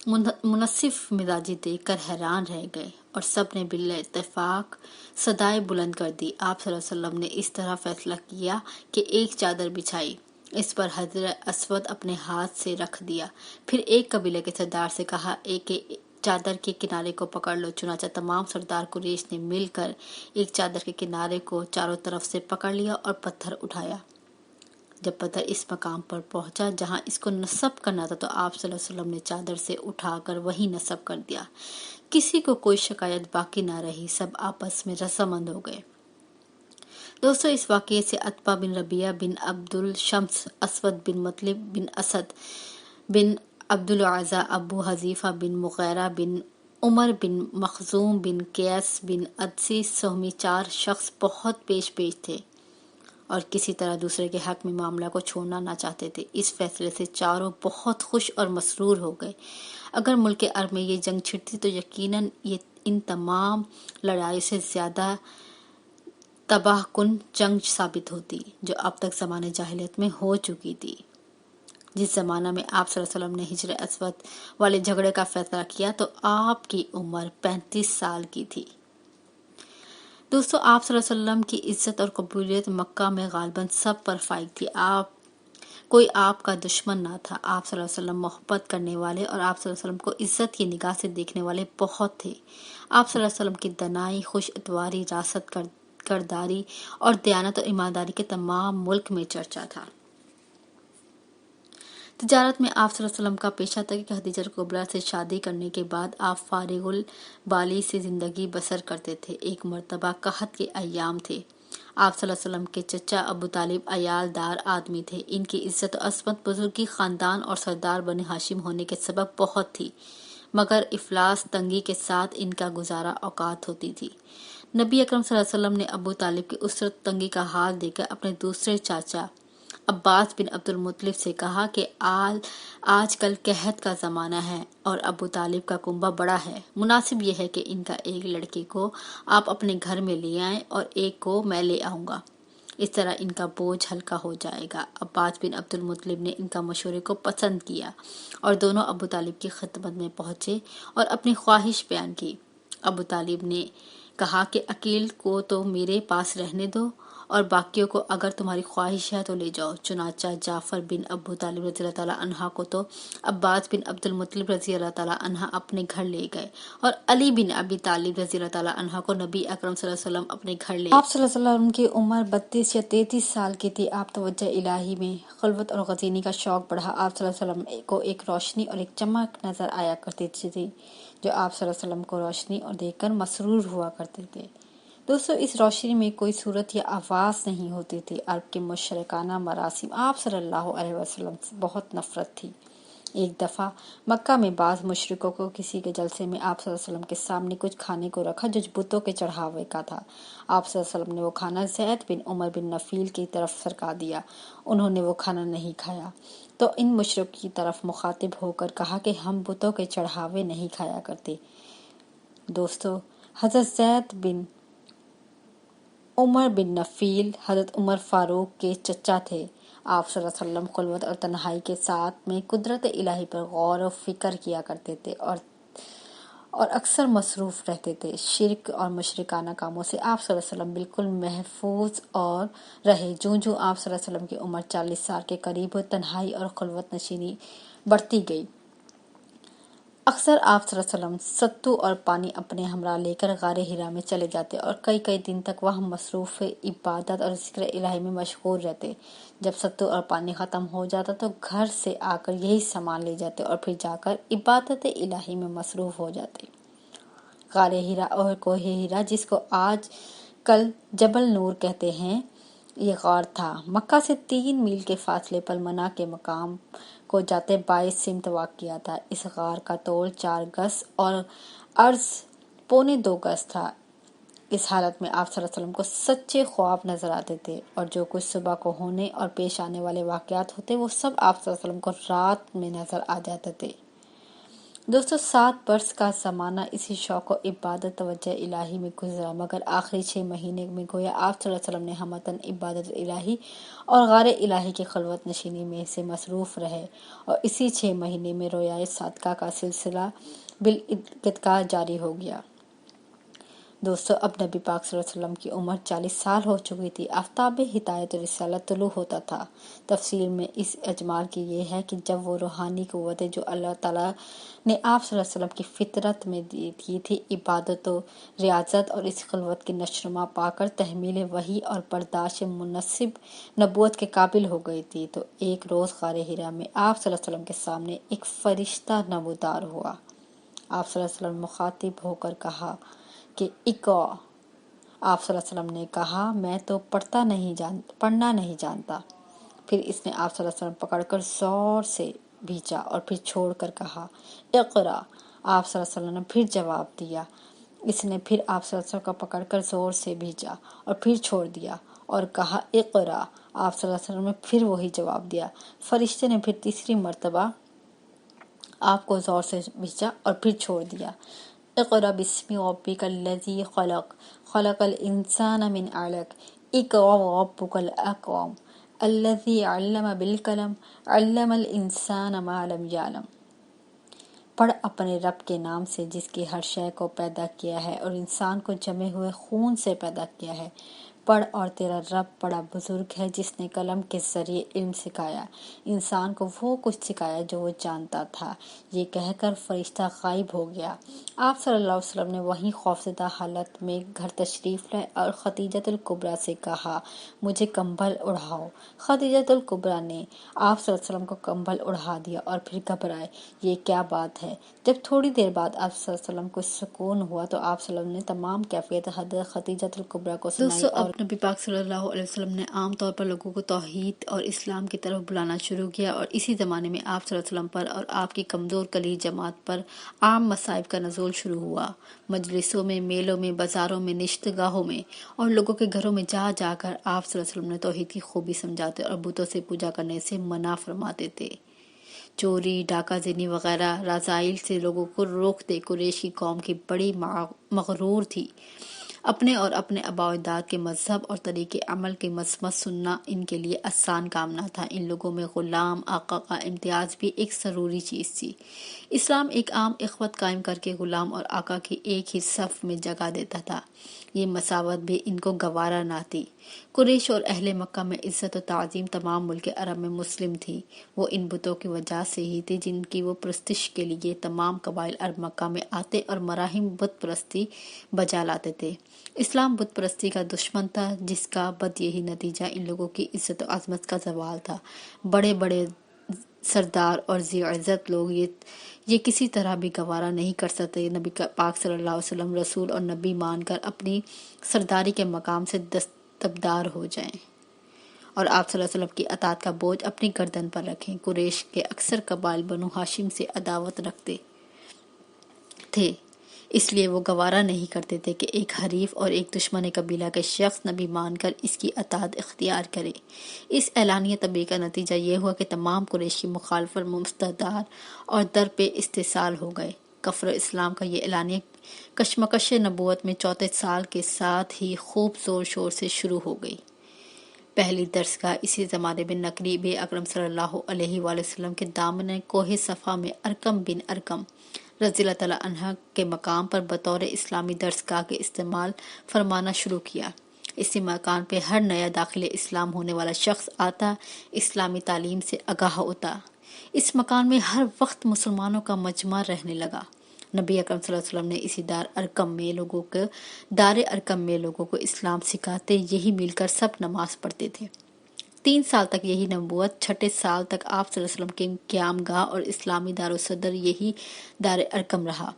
منصف مزاجی دیکھ کر حیران رہ گئے، اور سب نے بلا اتفاق صدائے بلند کر دی۔ آپ صلی اللہ علیہ وسلم نے اس طرح فیصلہ کیا کہ ایک چادر بچھائی، اس پر حجر اسود اپنے ہاتھ سے رکھ دیا، پھر ایک قبیلے کے سردار سے کہا کہ چادر کے کنارے کو پکڑ لو۔ چنانچہ تمام سردار قریش نے مل کر ایک چادر کے کنارے کو چاروں طرف سے پکڑ لیا اور پتھر اٹھایا۔ جب پتھر اس مقام پر پہنچا جہاں اس کو نصب کرنا تھا تو آپ صلی اللہ علیہ وسلم نے چادر سے اٹھا کر وہیں نصب کر دیا۔ کسی کو کوئی شکایت باقی نہ رہی، سب آپس میں رضامند ہو گئے۔ دوستو، اس واقعے سے عتبہ بن ربیعہ بن عبد الشمس، اسود بن مطلب بن اسد بن عبد العزیٰ، ابو حذیفہ بن مغیرہ بن عمر بن مخزوم بن قیس بن عدسی سہمی 4 شخص بہت پیش تھے اور کسی طرح دوسرے کے حق میں معاملہ کو چھوڑنا نہ چاہتے تھے۔ اس فیصلے سے چاروں بہت خوش اور مسرور ہو گئے۔ اگر ملک عرب میں یہ جنگ چھڑتی تو یقیناً یہ ان تمام لڑائیوں سے زیادہ تباہ کن جنگ ثابت ہوتی جو اب تک زمانے جاہلیت میں ہو چکی تھی۔ جس زمانہ میں آپ صلی اللہ علیہ وسلم نے حجر اسود والے جھگڑے کا فیصلہ کیا تو آپ کی عمر 35 سال کی تھی۔ دوستو، آپ صلی اللہ علیہ وسلم کی عزت اور قبولیت مکہ میں غالباً سب پر فائق تھی۔ کوئی آپ کا دشمن نہ تھا۔ آپ صلی اللہ علیہ وسلم محبت کرنے والے اور آپ صلی اللہ علیہ وسلم کو عزت کی نگاہ سے دیکھنے والے بہت تھے۔ آپ صلی اللہ علیہ وسلم کی دنائی، خوش اتواری، راست کرداری اور دیانت و ایمانداری کے تمام ملک میں چرچا تھا۔ تجارت میں آپ صلی اللہ علیہ وسلم کا پیشہ تھا کہ خدیجہ کبریٰ سے شادی کرنے کے بعد آپ فارغ البالی سے زندگی بسر کرتے تھے۔ ایک مرتبہ قحط کے ایام تھے۔ آپ صلی اللہ علیہ وسلم کے چچا ابو طالب عیال دار آدمی تھے۔ ان کی عزت و عصمت بزرگی، خاندان اور سردار بنی ہاشم ہونے کے سبب بہت تھی، مگر افلاس تنگی کے ساتھ ان کا گزارا اوقات ہوتی تھی۔ نبی اکرم صلی اللہ علیہ وسلم نے ابو طالب کی اسرت تنگی کا حال دیکھ کر اپنے دوسرے چاچا عباس بن عبد المطلب سے کہا کہ آج کل قحط کا زمانہ ہے اور ابو طالب کا کنبہ بڑا ہے، مناسب یہ ہے کہ ان کا ایک لڑکے کو آپ اپنے گھر میں لے آئیں اور ایک کو میں لے آؤں گا، اس طرح ان کا بوجھ ہلکا ہو جائے گا۔ عباس بن عبد المطلب نے ان کا مشورے کو پسند کیا اور دونوں ابو طالب کی خدمت میں پہنچے اور اپنی خواہش بیان کی۔ ابو طالب نے کہا کہ عقیل کو تو میرے پاس رہنے دو اور باقیوں کو اگر تمہاری خواہش ہے تو لے جاؤ۔ چنانچہ جعفر بن ابو طالب رضی اللہ تعالیٰ عنہ کو تو عباس بن عبد المطلب رضی اللہ تعالیٰ عنہ اپنے گھر لے گئے اور علی بن ابی طالب رضی اللہ تعالیٰ عنہ کو نبی اکرم صلی اللہ علیہ وسلم اپنے گھر لے گئے۔ آپ صلی اللہ علیہ وسلم کی عمر 32 یا 33 سال کی تھی۔ آپ توجہ الہی میں خلوت اور غزینی کا شوق بڑھا۔ آپ صلی اللہ علیہ وسلم کو ایک روشنی اور ایک چمک نظر آیا کرتی تھی جو آپ صلی اللہ علیہ وسلم کو روشنی اور دیکھ کر مسرور ہوا کرتے تھے۔ دوستو، اس روشنی میں کوئی صورت یا آواز نہیں ہوتی تھی۔ عرب کے مشرکانہ مراسم آپ صلی اللہ علیہ وسلم سے بہت نفرت تھی۔ ایک دفعہ مکہ میں بعض مشرکوں کو کسی کے جلسے میں آپ صلی اللہ علیہ وسلم کے سامنے کچھ کھانے کو رکھا جو بتوں کے چڑھاوے کا تھا۔ آپ صلی اللہ علیہ وسلم نے وہ کھانا زید بن عمر بن نفیل کی طرف سرکا دیا۔ انہوں نے وہ کھانا نہیں کھایا تو ان مشرکوں کی طرف مخاطب ہو کر کہا کہ ہم بتوں کے چڑھاوے نہیں کھایا کرتے۔ دوستو، حضرت زید بن عمر بن نفیل حضرت عمر فاروق کے چچا تھے۔ آپ صلی اللہ علیہ وسلم خلوت اور تنہائی کے ساتھ میں قدرت الہی پر غور و فکر کیا کرتے تھے اور اکثر مصروف رہتے تھے۔ شرک اور مشرکانہ کاموں سے آپ صلی اللہ علیہ وسلم بالکل محفوظ اور رہے۔ جوں جوں آپ صلی اللہ علیہ وسلم کی عمر 40 سال کے قریب ہوئی، تنہائی اور خلوت نشینی بڑھتی گئی۔ اکثر آپ صلی اللہ علیہ وسلم ستو اور پانی اپنے ہمراہ لے کر غار حرا میں چلے جاتے اور کئی دن تک وہاں مصروف عبادت اور ذکر الہی میں مشغول رہتے۔ جب ستو اور پانی ختم ہو جاتا تو گھر سے آ کر یہی سامان لے جاتے اور پھر جا کر عبادت الہی میں مصروف ہو جاتے۔ غار حرا اور کوہ حرا، جس کو آج کل جبل نور کہتے ہیں، یہ غار تھا۔ مکہ سے 3 میل کے فاصلے پر منا کے مقام کو جاتے 22 سمت واقع تھا۔ اس غار کا طول 4 گز اور عرض 1.25 گز تھا۔ اس حالت میں آپ صلی اللہ علیہ وسلم کو سچے خواب نظر آتے تھے اور جو کچھ صبح کو ہونے اور پیش آنے والے واقعات ہوتے وہ سب آپ صلی اللہ علیہ وسلم کو رات میں نظر آ جاتے تھے۔ دوستو، 7 برس کا زمانہ اسی شوق و عبادت توجہ الہی میں گزرا، مگر آخری 6 مہینے میں گویا آپ صلی اللہ علیہ وسلم نے ہمتاً عبادت الہی اور غار الہی کی خلوت نشینی میں سے مصروف رہے اور اسی 6 مہینے میں رویائے صادقہ کا سلسلہ بالانقطاع جاری ہو گیا۔ دوستو، اب نبی پاک صلی اللہ علیہ وسلم کی عمر 40 سال ہو چکی تھی۔ آفتاب ہدایت و رسالت طلوع ہوتا تھا۔ تفصیل میں اس اجمال کی یہ ہے کہ جب وہ روحانی قوتیں جو اللہ تعالیٰ نے آپ صلی اللہ علیہ وسلم کی فطرت میں دی تھی، عبادت و ریاضت اور اس خلوت کی نشوونما پا کر تحمیل وحی اور برداشت مناسب نبوت کے قابل ہو گئی تھی، تو ایک روز غار حرا میں آپ صلی اللہ علیہ وسلم کے سامنے ایک فرشتہ نمودار ہوا۔ آپ صلی اللہ علیہ وسلم مخاطب ہو کر کہا کہ اقرأ۔ آپ صلی اللہ علیہ وسلم نے کہا، میں تو پڑھنا نہیں جانتا۔ پھر اس نے آپ صلی اللہ علیہ وسلم پکڑ کر زور سے بھینچا اور پھر چھوڑ کر کہا، اقرأ۔ آپ صلی اللہ علیہ وسلم نے پھر جواب دیا۔ اس نے پھر آپ صلی اللہ علیہ وسلم کو پکڑ کر زور سے بھینچا اور پھر چھوڑ دیا اور کہا، اقرأ۔ آپ صلی اللہ علیہ وسلم نے پھر وہی جواب دیا۔ فرشتے نے پھر تیسری مرتبہ آپ کو زور سے بھینچا اور پھر چھوڑ دیا۔ اقرأ بسم ربک الذی خلق، خلق الانسان من علق، اقرأ وربک الاکرم، الذی علم بالقلم، علم الانسان ما لم یعلم۔ پڑھ اپنے رب کے نام سے جس کی ہر شے کو پیدا کیا ہے اور انسان کو جمے ہوئے خون سے پیدا کیا ہے۔ پڑھ اور تیرا رب بڑا بزرگ ہے جس نے قلم کے ذریعے علم سکھایا، انسان کو وہ کچھ سکھایا جو وہ جانتا تھا۔ یہ کہہ کر فرشتہ غائب ہو گیا۔ آپ صلی اللہ علیہ وسلم نے وہیں خوفزدہ حالت میں گھر تشریف لائے اور خدیجۃ الکبریٰ سے کہا، مجھے کمبل اڑاؤ۔ خدیجۃ الکبریٰ نے آپ صلی اللہ علیہ وسلم کو کمبل اڑا دیا اور پھر گھبرائے، یہ کیا بات ہے؟ جب تھوڑی دیر بعد آپ صلی اللہ علیہ وسلم کو سکون ہوا تو آپ صلی اللہ علیہ وسلم نے تمام کیفیت حضرت خدیجۃ الکبریٰ کو سنائی اور نبی پاک صلی اللہ علیہ وسلم نے عام طور پر لوگوں کو توحید اور اسلام کی طرف بلانا شروع کیا، اور اسی زمانے میں آپ صلی اللہ علیہ وسلم پر اور آپ کی کمزور کلیل جماعت پر عام مصائب کا نزول شروع ہوا۔ مجلسوں میں، میلوں میں، بازاروں میں، نشست گاہوں میں اور لوگوں کے گھروں میں جا جا کر آپ صلی اللہ علیہ وسلم نے توحید کی خوبی سمجھاتے اور بتوں سے پوجا کرنے سے منع فرماتے تھے۔ چوری، ڈاکہ زنی وغیرہ رذائل سے لوگوں کو روکتے قریش کی قوم کی بڑی مغرور تھی۔ اپنے اور اپنے آباء و اجداد کے مذہب اور طریقے عمل کی مذمت سننا ان کے لیے آسان کام نہ تھا۔ ان لوگوں میں غلام آقا کا امتیاز بھی ایک ضروری چیز تھی۔ اسلام ایک عام اخوت قائم کر کے غلام اور آقا کی ایک ہی صف میں جگہ دیتا تھا۔ یہ مساوات بھی ان کو گوارا نہ تھی۔ قریش اور اہل مکہ میں عزت و تعظیم تمام ملک عرب میں مسلم تھی۔ وہ ان بتوں کی وجہ سے ہی تھی جن کی وہ پرستش کے لیے تمام قبائل عرب مکہ میں آتے اور مراہم بت پرستی بجا لاتے تھے۔ اسلام بت پرستی کا دشمن تھا، جس کا بدیہی نتیجہ ان لوگوں کی عزت و عظمت کا زوال تھا۔ بڑے بڑے سردار اور ذی عزت لوگ یہ کسی طرح بھی گوارا نہیں کر سکتے نبی پاک صلی اللہ علیہ وسلم رسول اور نبی مان کر اپنی سرداری کے مقام سے دستبردار ہو جائیں اور آپ صلی اللہ علیہ وسلم کی اطاعت کا بوجھ اپنی گردن پر رکھیں۔ قریش کے اکثر قبائل بنو ہاشم سے عداوت رکھتے تھے، اس لیے وہ گوارا نہیں کرتے تھے کہ ایک حریف اور ایک دشمن قبیلہ کے شخص نبی مان کر اس کی اطاعت اختیار کرے۔ اس اعلانیہ طبیعت کا نتیجہ یہ ہوا کہ تمام قریش کی مخالفت مستدار اور در پہ استحصال ہو گئے۔ کفر اسلام کا یہ اعلانیہ کشمکش نبوت میں چوتھے سال کے ساتھ ہی خوب زور شور سے شروع ہو گئی۔ پہلی درسگاہ اسی زمانے میں نبی اکرم صلی اللہ علیہ وآلہ وسلم کے دامن کوہ صفا میں ارقم بن ارقم رضی اللہ تعالیٰ عنہ کے مقام پر بطور اسلامی درسگاہ کے استعمال فرمانا شروع کیا۔ اسی مکان پہ ہر نیا داخل اسلام ہونے والا شخص آتا، اسلامی تعلیم سے آگاہ ہوتا۔ اس مکان میں ہر وقت مسلمانوں کا مجمع رہنے لگا۔ نبی اکرم صلی اللہ علیہ وسلم نے اسی دار ارقم میں لوگوں کو اسلام سکھاتے، یہی مل کر سب نماز پڑھتے تھے۔ 3 سال تک یہی نبوت، چھٹے سال تک آپ صلی اللہ علیہ وسلم کے قیام گاہ اور اسلامی دار و صدر یہی دار ارقم رہا۔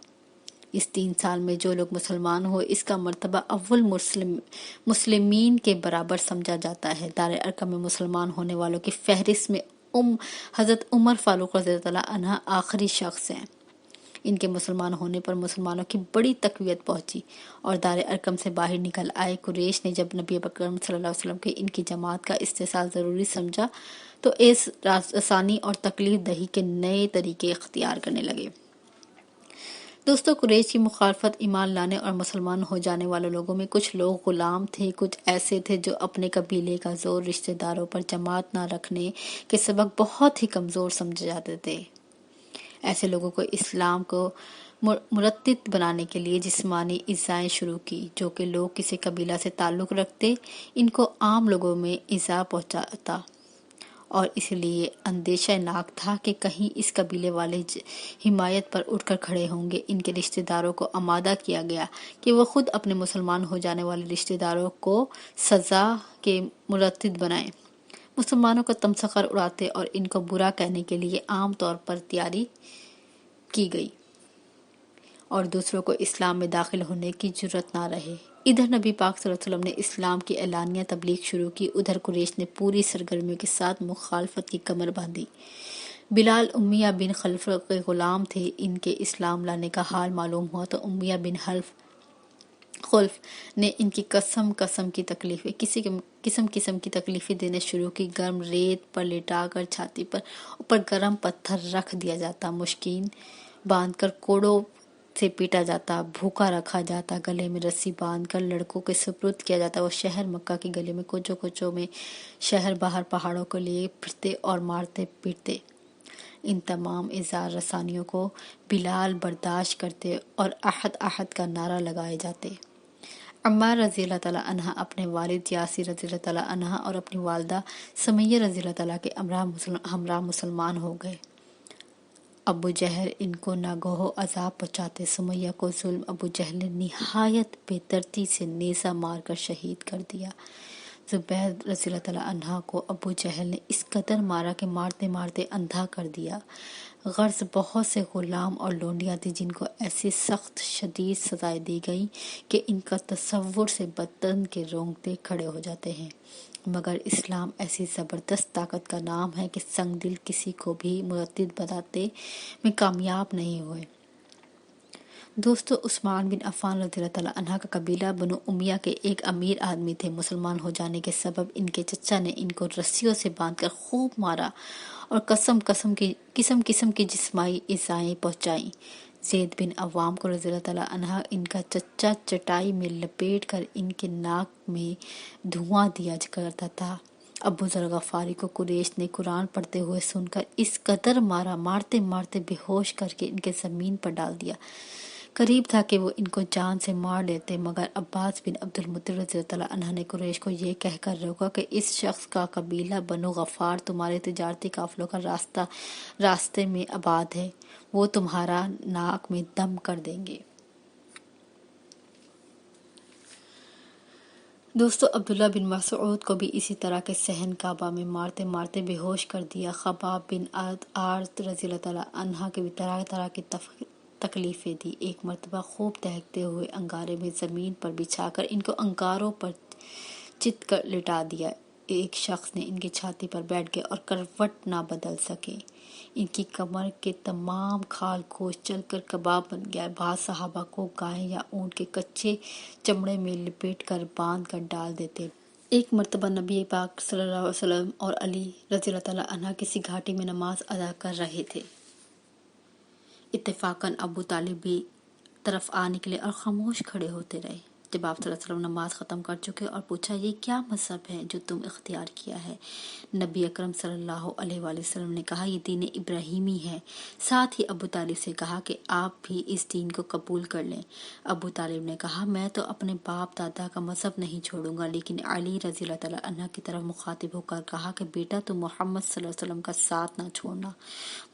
اس 3 سال میں جو لوگ مسلمان ہوئے، اس کا مرتبہ اول مسلمین کے برابر سمجھا جاتا ہے۔ دار ارقم میں مسلمان ہونے والوں کی فہرست میں حضرت عمر فاروق رضی اللہ عنہ آخری شخص ہیں۔ ان کے مسلمان ہونے پر مسلمانوں کی بڑی تقویت پہنچی اور دار ارقم سے باہر نکل آئے۔ قریش نے جب نبی اکرم صلی اللہ علیہ وسلم کے ان کی جماعت کا استحصال ضروری سمجھا تو اس رسانی اور تکلیف دہی کے نئے طریقے اختیار کرنے لگے۔ دوستو، قریش کی مخالفت ایمان لانے اور مسلمان ہو جانے والے لوگوں میں کچھ لوگ غلام تھے، کچھ ایسے تھے جو اپنے قبیلے کا زور رشتہ داروں پر جماعت نہ رکھنے کے سبب بہت ہی کمزور سمجھے جاتے تھے۔ ایسے لوگوں کو اسلام کو مرتد بنانے کے لیے جسمانی ایذائیں شروع کی۔ جو کہ لوگ کسی قبیلہ سے تعلق رکھتے، ان کو عام لوگوں میں ایذا پہنچاتا اور اس لیے اندیشہ ناک تھا کہ کہیں اس قبیلے والے حمایت پر اٹھ کر کھڑے ہوں گے۔ ان کے رشتہ داروں کو آمادہ کیا گیا کہ وہ خود اپنے مسلمان ہو جانے والے رشتہ داروں کو سزا کے مرتد بنائیں، مسلمانوں کا تمسخر اڑاتے اور ان کو برا کہنے کے لیے عام طور پر تیاری کی گئی اور دوسروں کو اسلام میں داخل ہونے کی جرأت نہ رہے۔ ادھر نبی پاک صلی اللہ علیہ وسلم نے اسلام کی اعلانیہ تبلیغ شروع کی، ادھر قریش نے پوری سرگرمیوں کے ساتھ مخالفت کی کمر باندھی۔ بلال امیہ بن خلف کے غلام تھے۔ ان کے اسلام لانے کا حال معلوم ہوا تو امیہ بن خلف نے ان کی قسم کی تکلیفیں دینے شروع کی۔ گرم ریت پر لٹا کر چھاتی پر اوپر گرم پتھر رکھ دیا جاتا، مشکین باندھ کر کوڑوں سے پیٹا جاتا، بھوکا رکھا جاتا، گلے میں رسی باندھ کر لڑکوں کے سپرد کیا جاتا۔ وہ شہر مکہ کے گلے میں کوچوں میں شہر باہر پہاڑوں کو لیے پھرتے اور مارتے پیٹتے۔ ان تمام ایذا رسانیوں کو بلال برداشت کرتے اور احد احد کا نعرہ لگائے جاتے۔ عمار رضی اللہ تعالیٰ عنہ اپنے والد یاسر رضی اللہ تعالیٰ عنہ اور اپنی والدہ سمیہ رضی اللہ تعالیٰ کے ہمراہ مسلمان ہو گئے۔ ابو جہل ان کو ناگہو عذاب پہنچاتے۔ سمیہ کو ظلم ابو جہل نے نہایت بے دردی سے نیزہ مار کر شہید کر دیا۔ زبیر رضی اللہ تعالیٰ عنہ کو ابو جہل نے اس قدر مارا کہ مارتے مارتے اندھا کر دیا۔ غرض بہت سے غلام اور لونڈیاں تھیں جن کو ایسی سخت شدید سزائیں دی گئیں کہ ان کا تصور سے بدن کے رونگٹے کھڑے ہو جاتے ہیں، مگر اسلام ایسی زبردست طاقت کا نام ہے کہ سنگ دل کسی کو بھی مرتد بناتے میں کامیاب نہیں ہوئے۔ دوستو، عثمان بن عفان رضی اللہ تعالیٰ عنہ کا قبیلہ بنو امیہ کے ایک امیر آدمی تھے۔ مسلمان ہو جانے کے سبب ان کے چچا نے ان کو رسیوں سے باندھ کر خوب مارا اور قسم قسم کی جسمانی ایذائیں پہنچائیں۔ زید بن عوام کو رضی اللہ تعالیٰ عنہ ان کا چچا چٹائی میں لپیٹ کر ان کے ناک میں دھواں دیا کرتا تھا۔ ابو ذر غفاری کو قریش نے قرآن پڑھتے ہوئے سن کر اس قدر مارا، مارتے مارتے بے ہوش کر کے ان کے زمین پر ڈال دیا۔ قریب تھا کہ وہ ان کو جان سے مار لیتے، مگر عباس بن عبد المطلب رضی اللہ تعالیٰ عنہ نے قریش کو یہ کہہ کر روکا کہ اس شخص کا قبیلہ بنو غفار تمہارے تجارتی قافلوں کا راستے میں آباد ہے، وہ تمہارا ناک میں دم کر دیں گے۔ دوستو، عبداللہ بن مسعود کو بھی اسی طرح کے صحن کعبہ میں مارتے مارتے بے ہوش کر دیا۔ خباب بن عارت رضی اللہ تعالیٰ عنہ کے بھی طرح طرح کی تکلیفیں دی۔ ایک مرتبہ خوب دہکتے ہوئے انگارے میں زمین پر بچھا کر ان کو انگاروں پر چت کر لٹا دیا۔ ایک شخص نے ان کی چھاتی پر بیٹھ گئے اور کروٹ نہ بدل سکے۔ ان کی کمر کے تمام کھال گوشت جل کر کباب بن گیا۔ بعض صحابہ کو گائے یا اونٹ کے کچے چمڑے میں لپیٹ کر باندھ کر ڈال دیتے۔ ایک مرتبہ نبی پاک صلی اللہ علیہ وسلم اور علی رضی اللہ تعالیٰ عنہ کسی گھاٹی میں نماز ادا کر رہے تھے۔ اتفاقاً ابو طالب بھی طرف آ نکلے اور خاموش کھڑے ہوتے رہے۔ جب آپ صلی اللہ علیہ وسلم نماز ختم کر چکے اور پوچھا، یہ کیا مذہب ہے جو تم اختیار کیا ہے؟ نبی اکرم صلی اللہ علیہ وآلہ وسلم نے کہا، یہ دین ابراہیمی ہے۔ ساتھ ہی ابو طالب سے کہا کہ آپ بھی اس دین کو قبول کر لیں۔ ابو طالب نے کہا، میں تو اپنے باپ دادا کا مذہب نہیں چھوڑوں گا، لیکن علی رضی اللہ تعالیٰ عنہ کی طرف مخاطب ہو کر کہا کہ بیٹا، تم محمد صلی اللہ علیہ وسلم کا ساتھ نہ چھوڑنا۔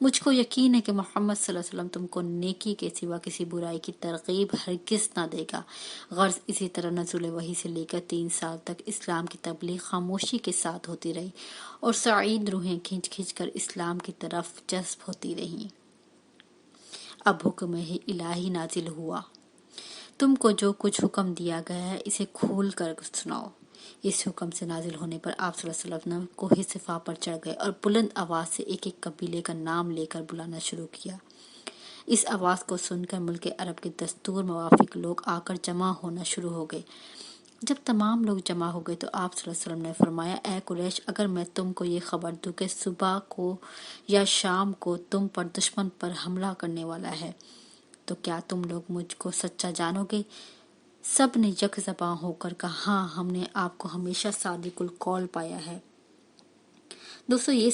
مجھ کو یقین ہے کہ محمد صلی اللہ علیہ وسلم تم کو نیکی کے سوا کسی برائی کی ترغیب ہرگز نہ دے گا۔ غرض اسی طرح نزول وحی سے لے کر 3 سال تک اسلام کی تبلیغ خاموشی کے ساتھ ہوتی رہی اور سعید روحیں کھنچ کھنچ کر اسلام کی طرف جذب ہوتی رہیں۔ اب حکم الہی نازل ہوا، تم کو جو کچھ حکم دیا گیا ہے اسے کھول کر سناؤ۔ اس حکم سے نازل ہونے پر آپ صلی اللہ علیہ وسلم کوہ صفا پر چڑھ گئے اور بلند آواز سے ایک ایک قبیلے کا نام لے کر بلانا شروع کیا۔ اس آواز کو سن کر ملک عرب کے دستور موافق لوگ آ کر جمع ہونا شروع ہو گئے۔ جب تمام لوگ جمع ہو گئے تو آپ صلی اللہ علیہ وسلم نے فرمایا، اے قریش، اگر میں تم کو یہ خبر دوں کہ صبح کو یا شام کو تم پر دشمن پر حملہ کرنے والا ہے تو کیا تم لوگ مجھ کو سچا جانو گے؟ سب نے یک زباں ہو کر کہا، ہاں، ہم نے آپ کو ہمیشہ صادق القول پایا ہے۔ دوستو، یہ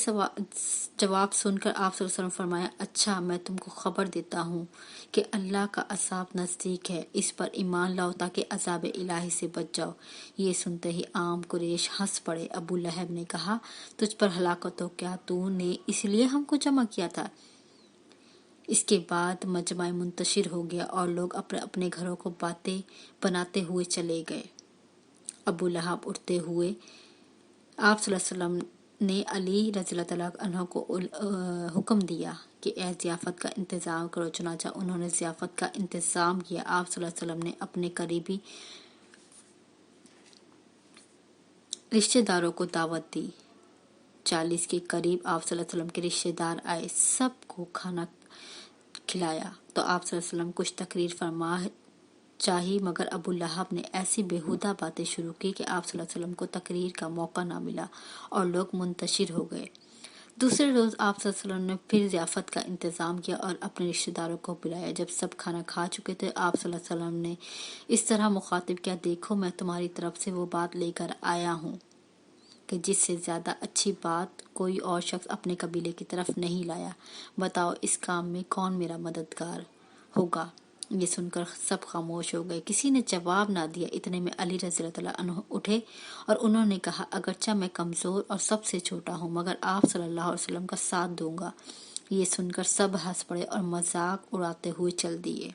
جواب سن کر آپ صلی اللہ علیہ وسلم فرمایا، اچھا، میں تم کو خبر دیتا ہوں کہ اللہ کا عذاب نزدیک ہے، اس پر ایمان لاؤ تاکہ عذاب الہی سے بچ جاؤ۔ یہ سنتے ہی عام قریش ہنس پڑے۔ ابو لہب نے کہا، تجھ پر ہلاکت ہو، کیا تو نے اس لیے ہم کو جمع کیا تھا؟ اس کے بعد مجمع منتشر ہو گیا اور لوگ اپنے اپنے گھروں کو باتیں بناتے ہوئے چلے گئے۔ ابو لہب اٹھتے ہوئے آپ صلی اللہ علیہ وسلم نے علی رضی اللہ تعالیٰ عنہ کو حکم دیا کہ اے ضیافت کا انتظام کرو۔ چنانچہ انہوں نے ضیافت کا انتظام کیا۔ آپ صلی اللہ علیہ وسلم نے اپنے قریبی رشتہ داروں کو دعوت دی۔ 40 کے قریب آپ صلی اللہ علیہ وسلم کے رشتہ دار آئے، سب کو کھانا کھلایا تو آپ صلی اللہ علیہ وسلم کچھ تقریر فرما چاہی، مگر ابو لہب نے ایسی بیہودہ باتیں شروع کی کہ آپ صلی اللہ علیہ وسلم کو تقریر کا موقع نہ ملا اور لوگ منتشر ہو گئے۔ دوسرے روز آپ صلی اللہ علیہ وسلم نے پھر ضیافت کا انتظام کیا اور اپنے رشتہ داروں کو بلایا۔ جب سب کھانا کھا چکے تھے، آپ صلی اللہ علیہ وسلم نے اس طرح مخاطب کیا، دیکھو، میں تمہاری طرف سے وہ بات لے کر آیا ہوں کہ جس سے زیادہ اچھی بات کوئی اور شخص اپنے قبیلے کی طرف نہیں لایا۔ بتاؤ اس کام میں کون میرا مددگار ہوگا؟ یہ سن کر سب خاموش ہو گئے، کسی نے جواب نہ دیا۔ اتنے میں علی رضی اللہ تعالیٰ عنہ اٹھے اور انہوں نے کہا، اگرچہ میں کمزور اور سب سے چھوٹا ہوں، مگر آپ صلی اللہ علیہ وسلم کا ساتھ دوں گا۔ یہ سن کر سب ہنس پڑے اور مذاق اڑاتے ہوئے چل دیے۔